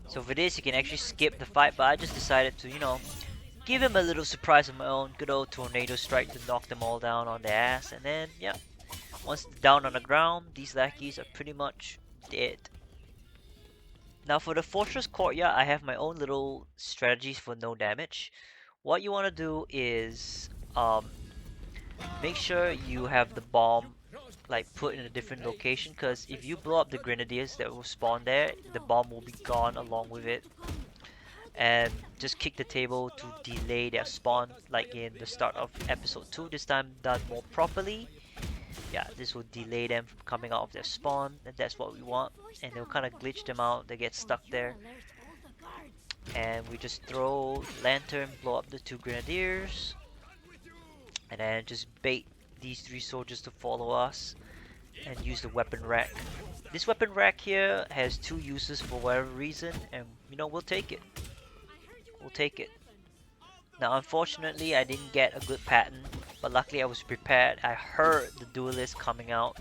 So for this you can actually skip the fight, but I just decided to, give him a little surprise of my own. Good old tornado strike to knock them all down on their ass, and then once down on the ground, these lackeys are pretty much dead. Now for the fortress courtyard, I have my own little strategies for no damage. What you want to do is make sure you have the bomb put in a different location, because if you blow up the grenadiers that will spawn there, the bomb will be gone along with it. And just kick the table to delay their spawn, like in the start of episode 2, this time done more properly. Yeah, this will delay them from coming out of their spawn, and that's what we want. And they'll kind of glitch them out, they get stuck there. And we just throw lantern, blow up the 2 grenadiers, and then just bait these 3 soldiers to follow us, and use the weapon rack. This weapon rack here has 2 uses for whatever reason, and we'll take it. We'll take it. Now unfortunately I didn't get a good pattern, but luckily I was prepared. I heard the duelist coming out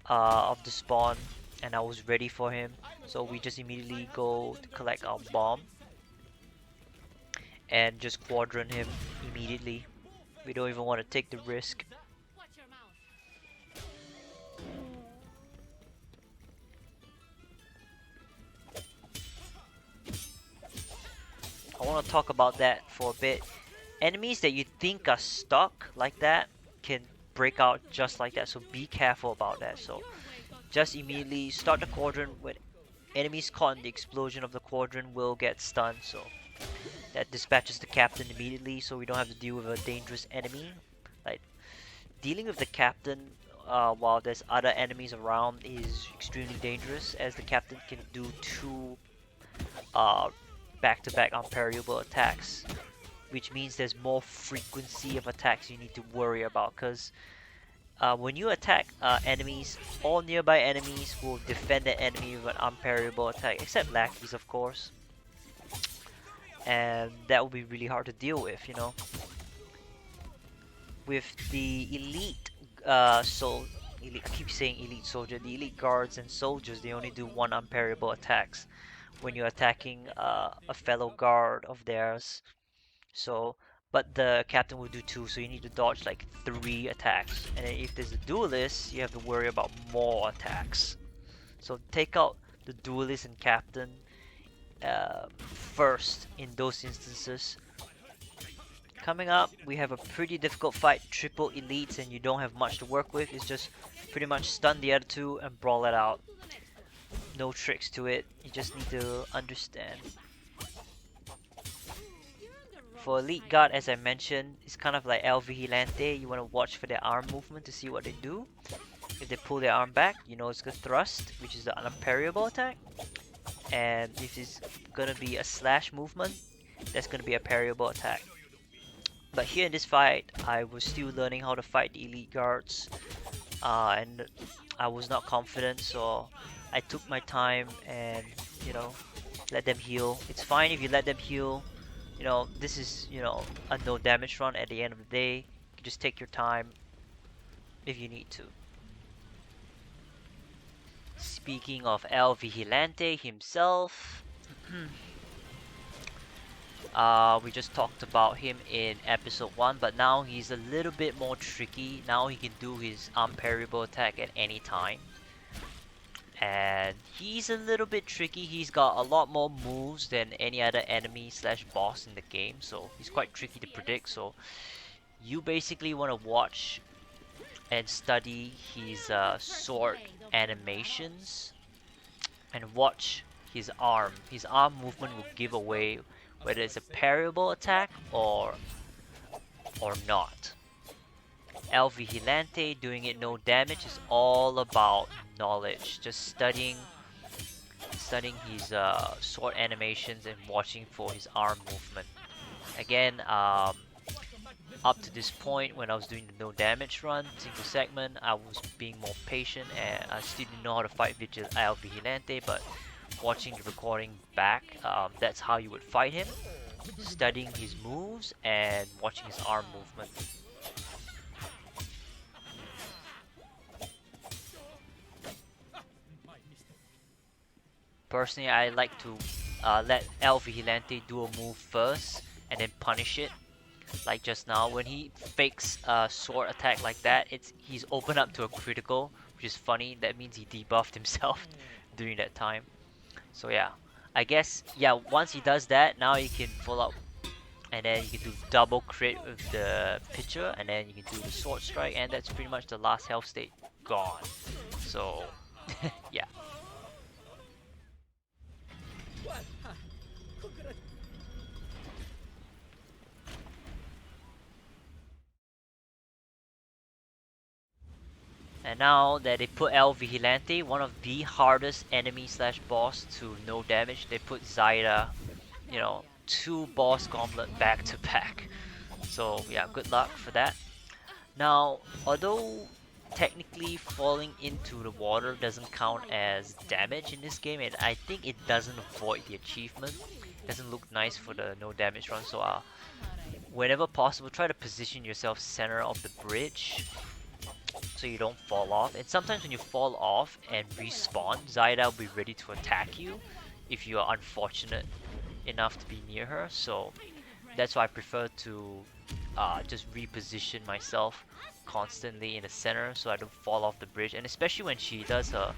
of the spawn, and I was ready for him. So we just immediately go to collect our bomb and just quadrant him immediately. We don't even want to take the risk. I want to talk about that for a bit. Enemies that you think are stuck like that can break out just like that, so be careful about that. So just immediately start the quadrant. With enemies caught in the explosion of the quadrant will get stunned, so that dispatches the captain immediately, so we don't have to deal with a dangerous enemy. Like dealing with the captain while there's other enemies around is extremely dangerous, as the captain can do 2 back-to-back unparryable attacks, which means there's more frequency of attacks you need to worry about, because when you attack enemies, all nearby enemies will defend the enemy with an unparryable attack, except lackeys, of course. And that will be really hard to deal with, you know. With the elite, I keep saying elite soldier, the elite guards and soldiers, they only do one unparryable attacks when you're attacking a fellow guard of theirs. So, but the captain will do two, so you need to dodge like 3 attacks. And then if there's a duelist, you have to worry about more attacks. So take out the duelist and captain first in those instances. Coming up, we have a pretty difficult fight, triple elites, and you don't have much to work with. It's just pretty much stun the other two and brawl it out. No tricks to it, you just need to understand. For Elite Guard, as I mentioned, it's kind of like El Vigilante. You want to watch for their arm movement to see what they do. If they pull their arm back, you know it's a thrust, which is the unparryable attack. And if it's gonna be a slash movement, that's gonna be a parryable attack. But here in this fight, I was still learning how to fight the Elite Guards, and I was not confident, so I took my time and, you know, let them heal. It's fine if you let them heal. You know, this is, you know, a no damage run at the end of the day. You just take your time if you need to. Speaking of El Vigilante himself, we just talked about him in episode 1, but now he's a little bit more tricky. Now he can do his unparryable attack at any time. And he's a little bit tricky. He's got a lot more moves than any other enemy slash boss in the game, so he's quite tricky to predict. So you basically want to watch and study his sword animations and watch his arm. His arm movement will give away whether it's a parryable attack or not. El Vigilante doing it no damage is all about knowledge, just studying his sword animations and watching for his arm movement. Again, up to this point when I was doing the no damage run, single segment, I was being more patient and I still didn't know how to fight El Vigilante, but watching the recording back, that's how you would fight him, studying his moves and watching his arm movement. Personally, I like to let El Vigilante do a move first and then punish it. Like just now, when he fakes a sword attack like that, he's open up to a critical, which is funny. That means he debuffed himself during that time. So yeah, I guess, yeah, once he does that, now you can follow up and then you can do double crit with the pitcher, and then you can do the sword strike, and that's pretty much the last health state gone. So yeah. And now that they put El Vigilante, one of the hardest enemy slash boss to no damage, they put Zaida, you know, 2 boss gauntlet back to back. So yeah, good luck for that. Now, although technically falling into the water doesn't count as damage in this game, and I think it doesn't avoid the achievement. It doesn't look nice for the no damage run, so whenever possible, try to position yourself center of the bridge so you don't fall off. And sometimes when you fall off and respawn, Zaida will be ready to attack you if you are unfortunate enough to be near her. So that's why I prefer to just reposition myself constantly in the center so I don't fall off the bridge. And especially when she does her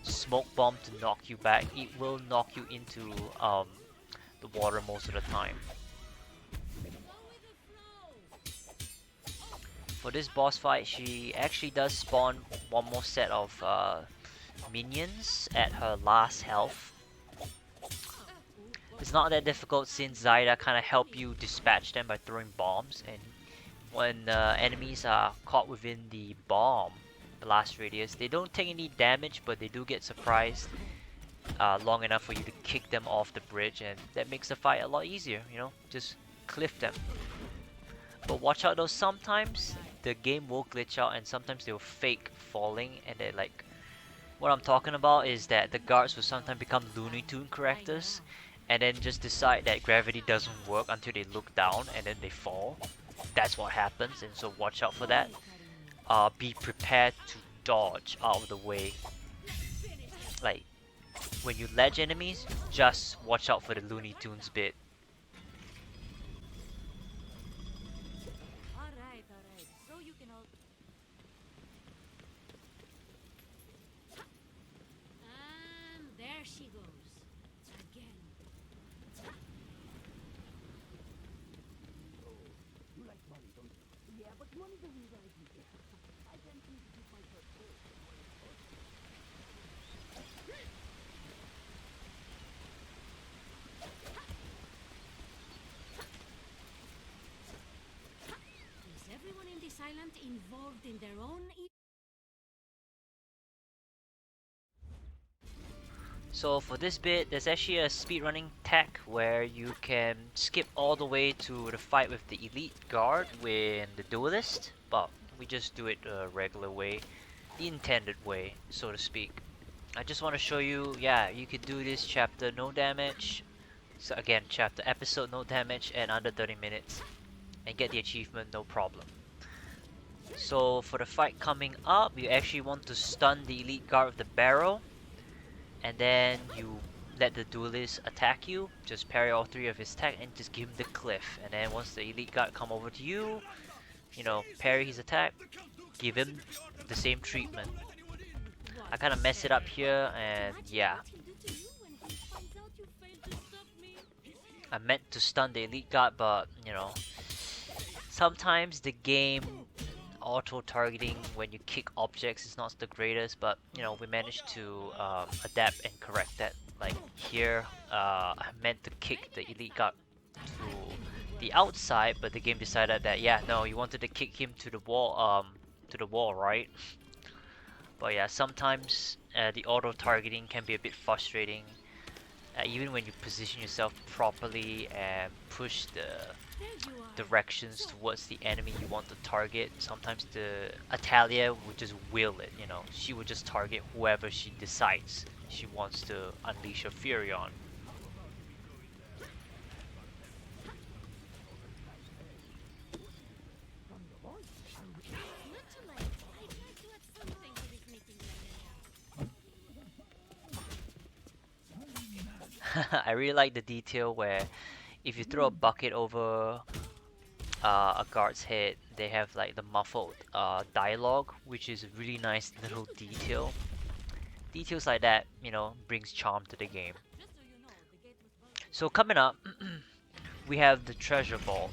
smoke bomb to knock you back, it will knock you into the water most of the time. For this boss fight, she actually does spawn one more set of minions at her last health. It's not that difficult since Zaida kind of help you dispatch them by throwing bombs, and when enemies are caught within the bomb blast radius, they don't take any damage, but they do get surprised long enough for you to kick them off the bridge, and that makes the fight a lot easier, you know, just cliff them. But watch out though, sometimes the game will glitch out and sometimes they'll fake falling, and they're like, what I'm talking about is that the guards will sometimes become Looney Tune characters and then just decide that gravity doesn't work until they look down and then they fall. That's what happens, and so watch out for that. Be prepared to dodge out of the way. Like, when you ledge enemies, just watch out for the Looney Tunes bit. Alright. So you can all. And there she goes. Again. You like money, don't you? Yeah, but money doesn't drive me. I can't seem to keep myself cool. Is everyone in this island involved in their own? So for this bit, there's actually a speedrunning tech where you can skip all the way to the fight with the elite guard with the duelist, but we just do it a regular way, the intended way, so to speak. I just want to show you, yeah, you could do this chapter no damage. So again, chapter episode no damage and under 30 minutes, and get the achievement no problem. So for the fight coming up, you actually want to stun the elite guard with the barrel, and then you let the duelist attack you. Just parry all three of his attack and just give him the cliff. And then once the elite guard come over to you, you know, parry his attack, give him the same treatment. I kind of mess it up here, and yeah, I meant to stun the elite guard, but you know, sometimes the game auto-targeting when you kick objects is not the greatest, but you know, we managed to adapt and correct that. Like here, I meant to kick the elite guard to the outside, but the game decided that, yeah, no, you wanted to kick him to the wall, right? But yeah, sometimes the auto-targeting can be a bit frustrating, even when you position yourself properly and push the directions towards the enemy you want to target. Sometimes the Atalia would just will it, you know, she would just target whoever she decides she wants to unleash her fury on. I really like the detail where if you throw a bucket over a guard's head, they have like the muffled dialogue, which is a really nice little detail. Details like that, you know, brings charm to the game. So coming up, we have the treasure vault,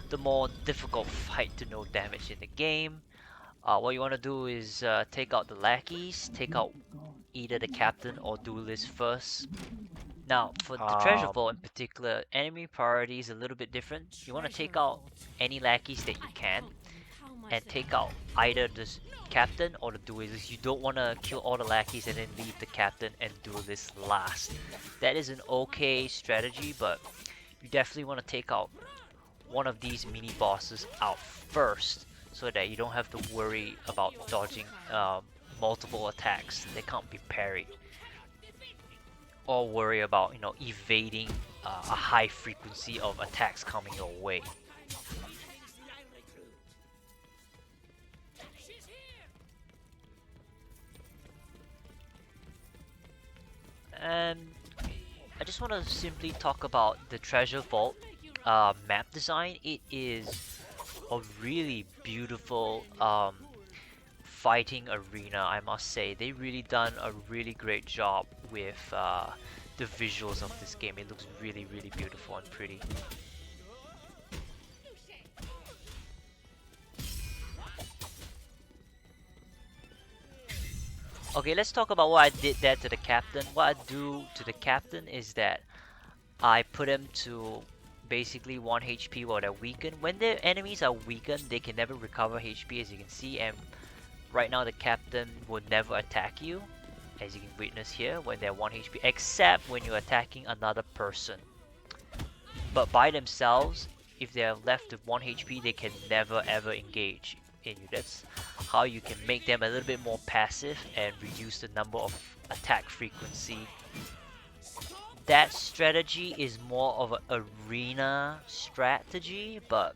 the more difficult fight to no damage in the game. What you want to do is take out the lackeys, take out either the captain or duelist first. Now, for the treasure vault in particular, enemy priority is a little bit different. You want to take out any lackeys that you can, and take out either the captain or the duelist. You don't want to kill all the lackeys and then leave the captain and duelist last. That is an okay strategy, but you definitely want to take out one of these mini bosses out first, so that you don't have to worry about dodging multiple attacks that can't be parried, or worry about, you know, evading a high frequency of attacks coming your way. And I just want to simply talk about the treasure vault map design. It is a really beautiful fighting arena, I must say. They really done a really great job with the visuals of this game. It looks really, really beautiful and pretty. Okay, let's talk about what I did there to the captain. What I do to the captain is that I put him to basically 1 HP while they're weakened. When the enemies are weakened, they can never recover HP, as you can see, and right now the captain will never attack you. as you can witness here, when they're 1 HP, except when you're attacking another person. But by themselves, if they're left with 1 HP, they can never ever engage in you. That's how you can make them a little bit more passive and reduce the number of attack frequency. That strategy is more of an arena strategy, but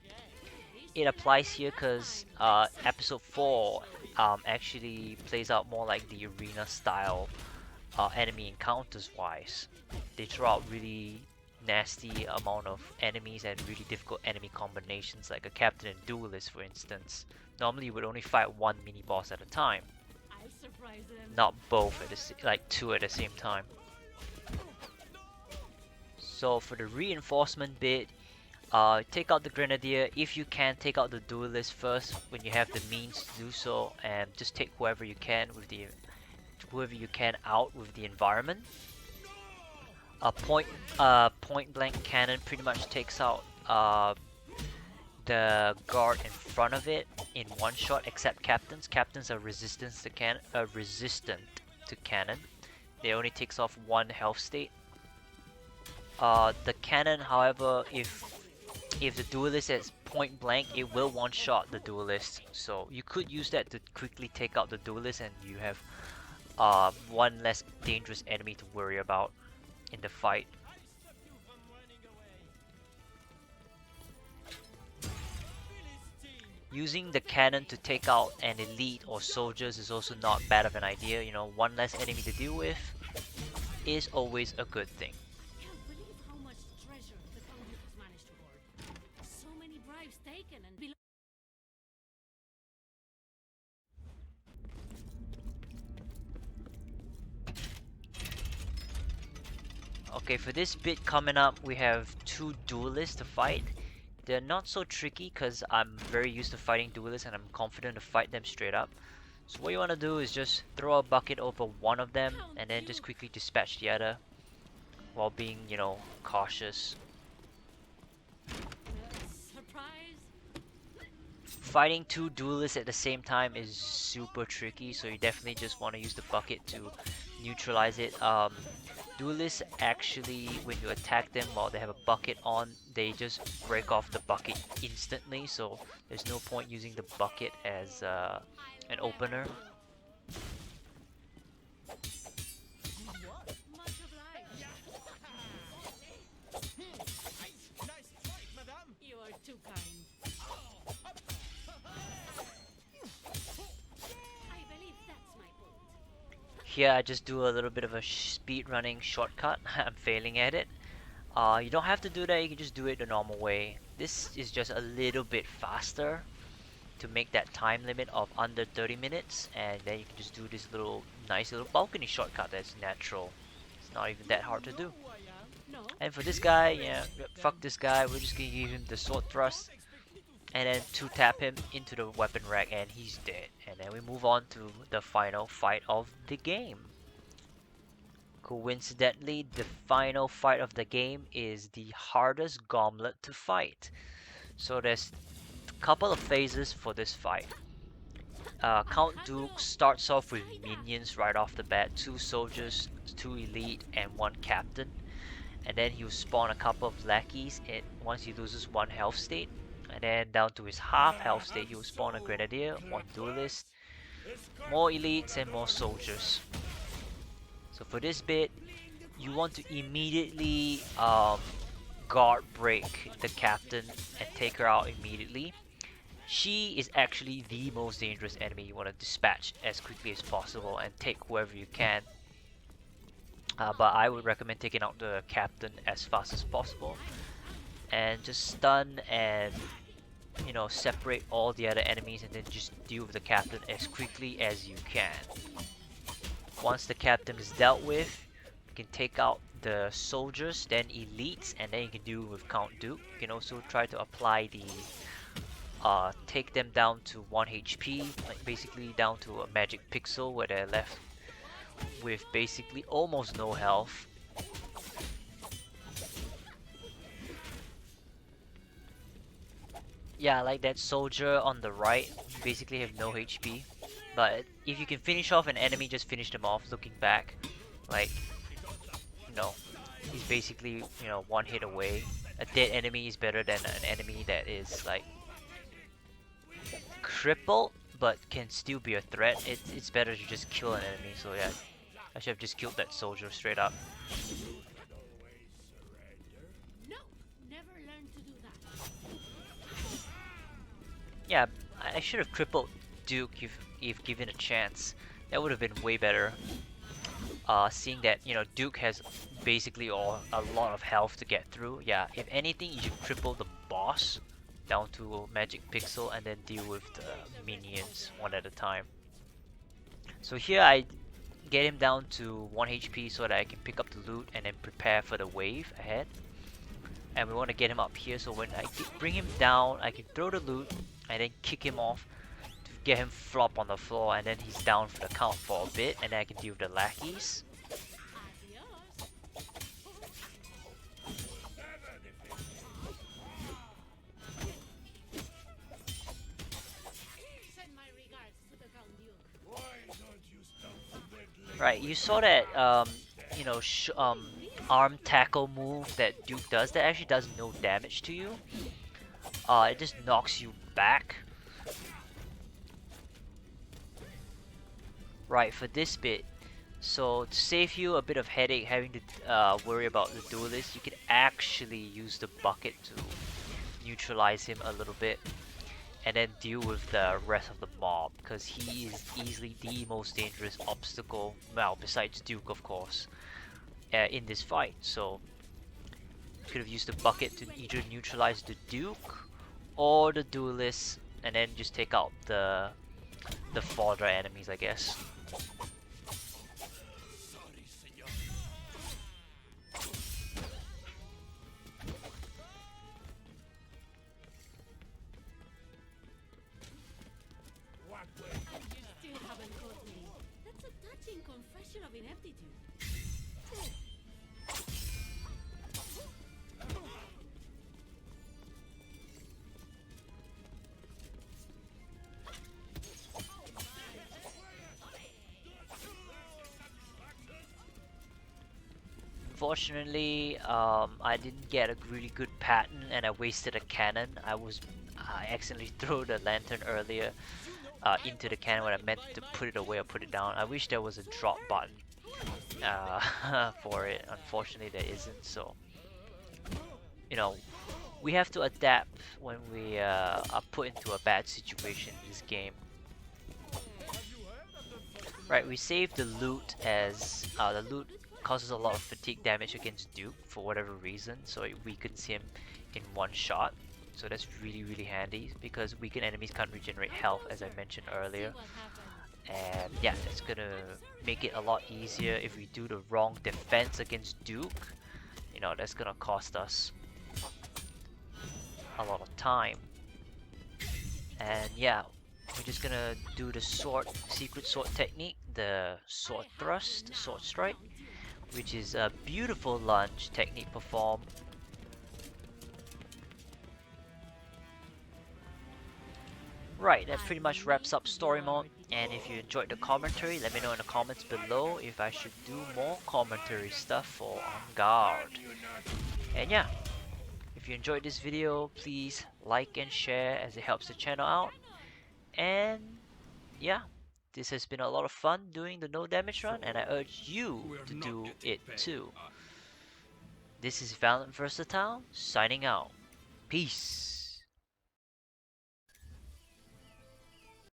it applies here because episode 4 actually plays out more like the arena style enemy encounters wise. They throw out really nasty amount of enemies and really difficult enemy combinations, like a captain and duelist for instance. Normally you would only fight one mini boss at a time, I'll surprise them. not both at like two at the same time. So for the reinforcement bit, take out the grenadier. If you can, take out the duelist first when you have the means to do so, and just take whoever you can out with the environment. A point blank cannon pretty much takes out the guard in front of it in one shot, except captains. Captains are resistant to cannon. They only takes off one health state. The cannon, however, if the duelist is point blank, it will one shot the duelist. So you could use that to quickly take out the duelist, and you have one less dangerous enemy to worry about in the fight. Using the cannon to take out an elite or soldiers is also not bad of an idea. You know, one less enemy to deal with is always a good thing. Can't believe how much treasure the Count has managed to hoard. So many bribes taken and below. Okay, for this bit coming up, we have two duelists to fight. They're not so tricky because I'm very used to fighting duelists and I'm confident to fight them straight up. So what you want to do is just throw a bucket over one of them and then just quickly dispatch the other while being, you know, cautious. Surprise! Fighting two duelists at the same time is super tricky, so you definitely just want to use the bucket to neutralize it. Duelists actually, when you attack them while they have a bucket on, they just break off the bucket instantly, so there's no point using the bucket as an opener. Much obliged. You are too kind. I believe that's my boat. Here I just do a little bit of a speed running shortcut. I'm failing at it. You don't have to do that, you can just do it the normal way. This is just a little bit faster to make that time limit of under 30 minutes, and then you can just do this nice little balcony shortcut that's natural. It's not even that hard to do. No? And for this guy, yeah, fuck this guy, we're just gonna give him the sword thrust and then 2-tap him into the weapon rack and he's dead. And then we move on to the final fight of the game. Coincidentally, the final fight of the game is the hardest gauntlet to fight. So there's a couple of phases for this fight. Count Duke starts off with minions right off the bat, 2 soldiers, 2 elite, and 1 captain. And then he'll spawn a couple of lackeys once he loses 1 health state. And then down to his half health state, he'll spawn a grenadier, 1 duelist, more elites, and more soldiers. So for this bit, you want to immediately guard break the captain and take her out immediately. She is actually the most dangerous enemy you want to dispatch as quickly as possible and take whoever you can. But I would recommend taking out the captain as fast as possible and just stun and, you know, separate all the other enemies and then just deal with the captain as quickly as you can. Once the captain is dealt with, you can take out the soldiers, then elites, and then you can deal with Count Duke. You can also try to apply the take them down to 1 HP, like basically down to a magic pixel where they're left with basically almost no health. Yeah, like that soldier on the right, basically have no HP. But if you can finish off an enemy, just finish them off looking back. Like, you know, he's basically, you know, one hit away. A dead enemy is better than an enemy that is like crippled but can still be a threat. It's better to just kill an enemy. So yeah, I should have just killed that soldier straight up. No, never learned to do that. Yeah, I should have crippled Duke if given a chance. That would have been way better. Seeing that, you know, Duke has basically a lot of health to get through. Yeah, if anything, you should cripple the boss down to magic pixel and then deal with the minions one at a time. So here I get him down to 1 HP so that I can pick up the loot and then prepare for the wave ahead. And we want to get him up here so when I bring him down, I can throw the loot and then kick him off to get him flop on the floor, and then he's down for the count for a bit, and then I can deal with the lackeys. Adios. Send my regards to the Count Duke. Right, you saw that you know, arm tackle move that Duke does. That actually does no damage to you. It just knocks you back. Right, for this bit, so to save you a bit of headache having to worry about the duelist, you can actually use the bucket to neutralize him a little bit and then deal with the rest of the mob, because he is easily the most dangerous obstacle, well, besides Duke of course, in this fight. So you could have used the bucket to either neutralize the Duke or the duelist and then just take out the fodder enemies, I guess. And you still haven't caught me. That's a touching confession of ineptitude. Unfortunately, I didn't get a really good pattern and I wasted a cannon. I accidentally threw the lantern earlier into the cannon when I meant to put it away or put it down. I wish there was a drop button for it. Unfortunately, there isn't. So, you know, we have to adapt when we are put into a bad situation in this game. Right, we saved the loot as the loot causes a lot of fatigue damage against Duke for whatever reason, so it weakens him in one shot. So that's really handy because weakened enemies can't regenerate health, as I mentioned earlier. See what happens. And yeah, that's gonna make it a lot easier if we do the wrong defense against Duke. You know, that's gonna cost us a lot of time. And yeah, we're just gonna do the secret sword technique, the sword thrust, sword strike, which is a beautiful lunge technique performed. Right, that pretty much wraps up story mode, and if you enjoyed the commentary, let me know in the comments below if I should do more commentary stuff for On Guard. And yeah, if you enjoyed this video, please like and share as it helps the channel out. And yeah, this has been a lot of fun doing the no damage run, and I urge you to do it too. This is Violent Versatile, signing out. Peace.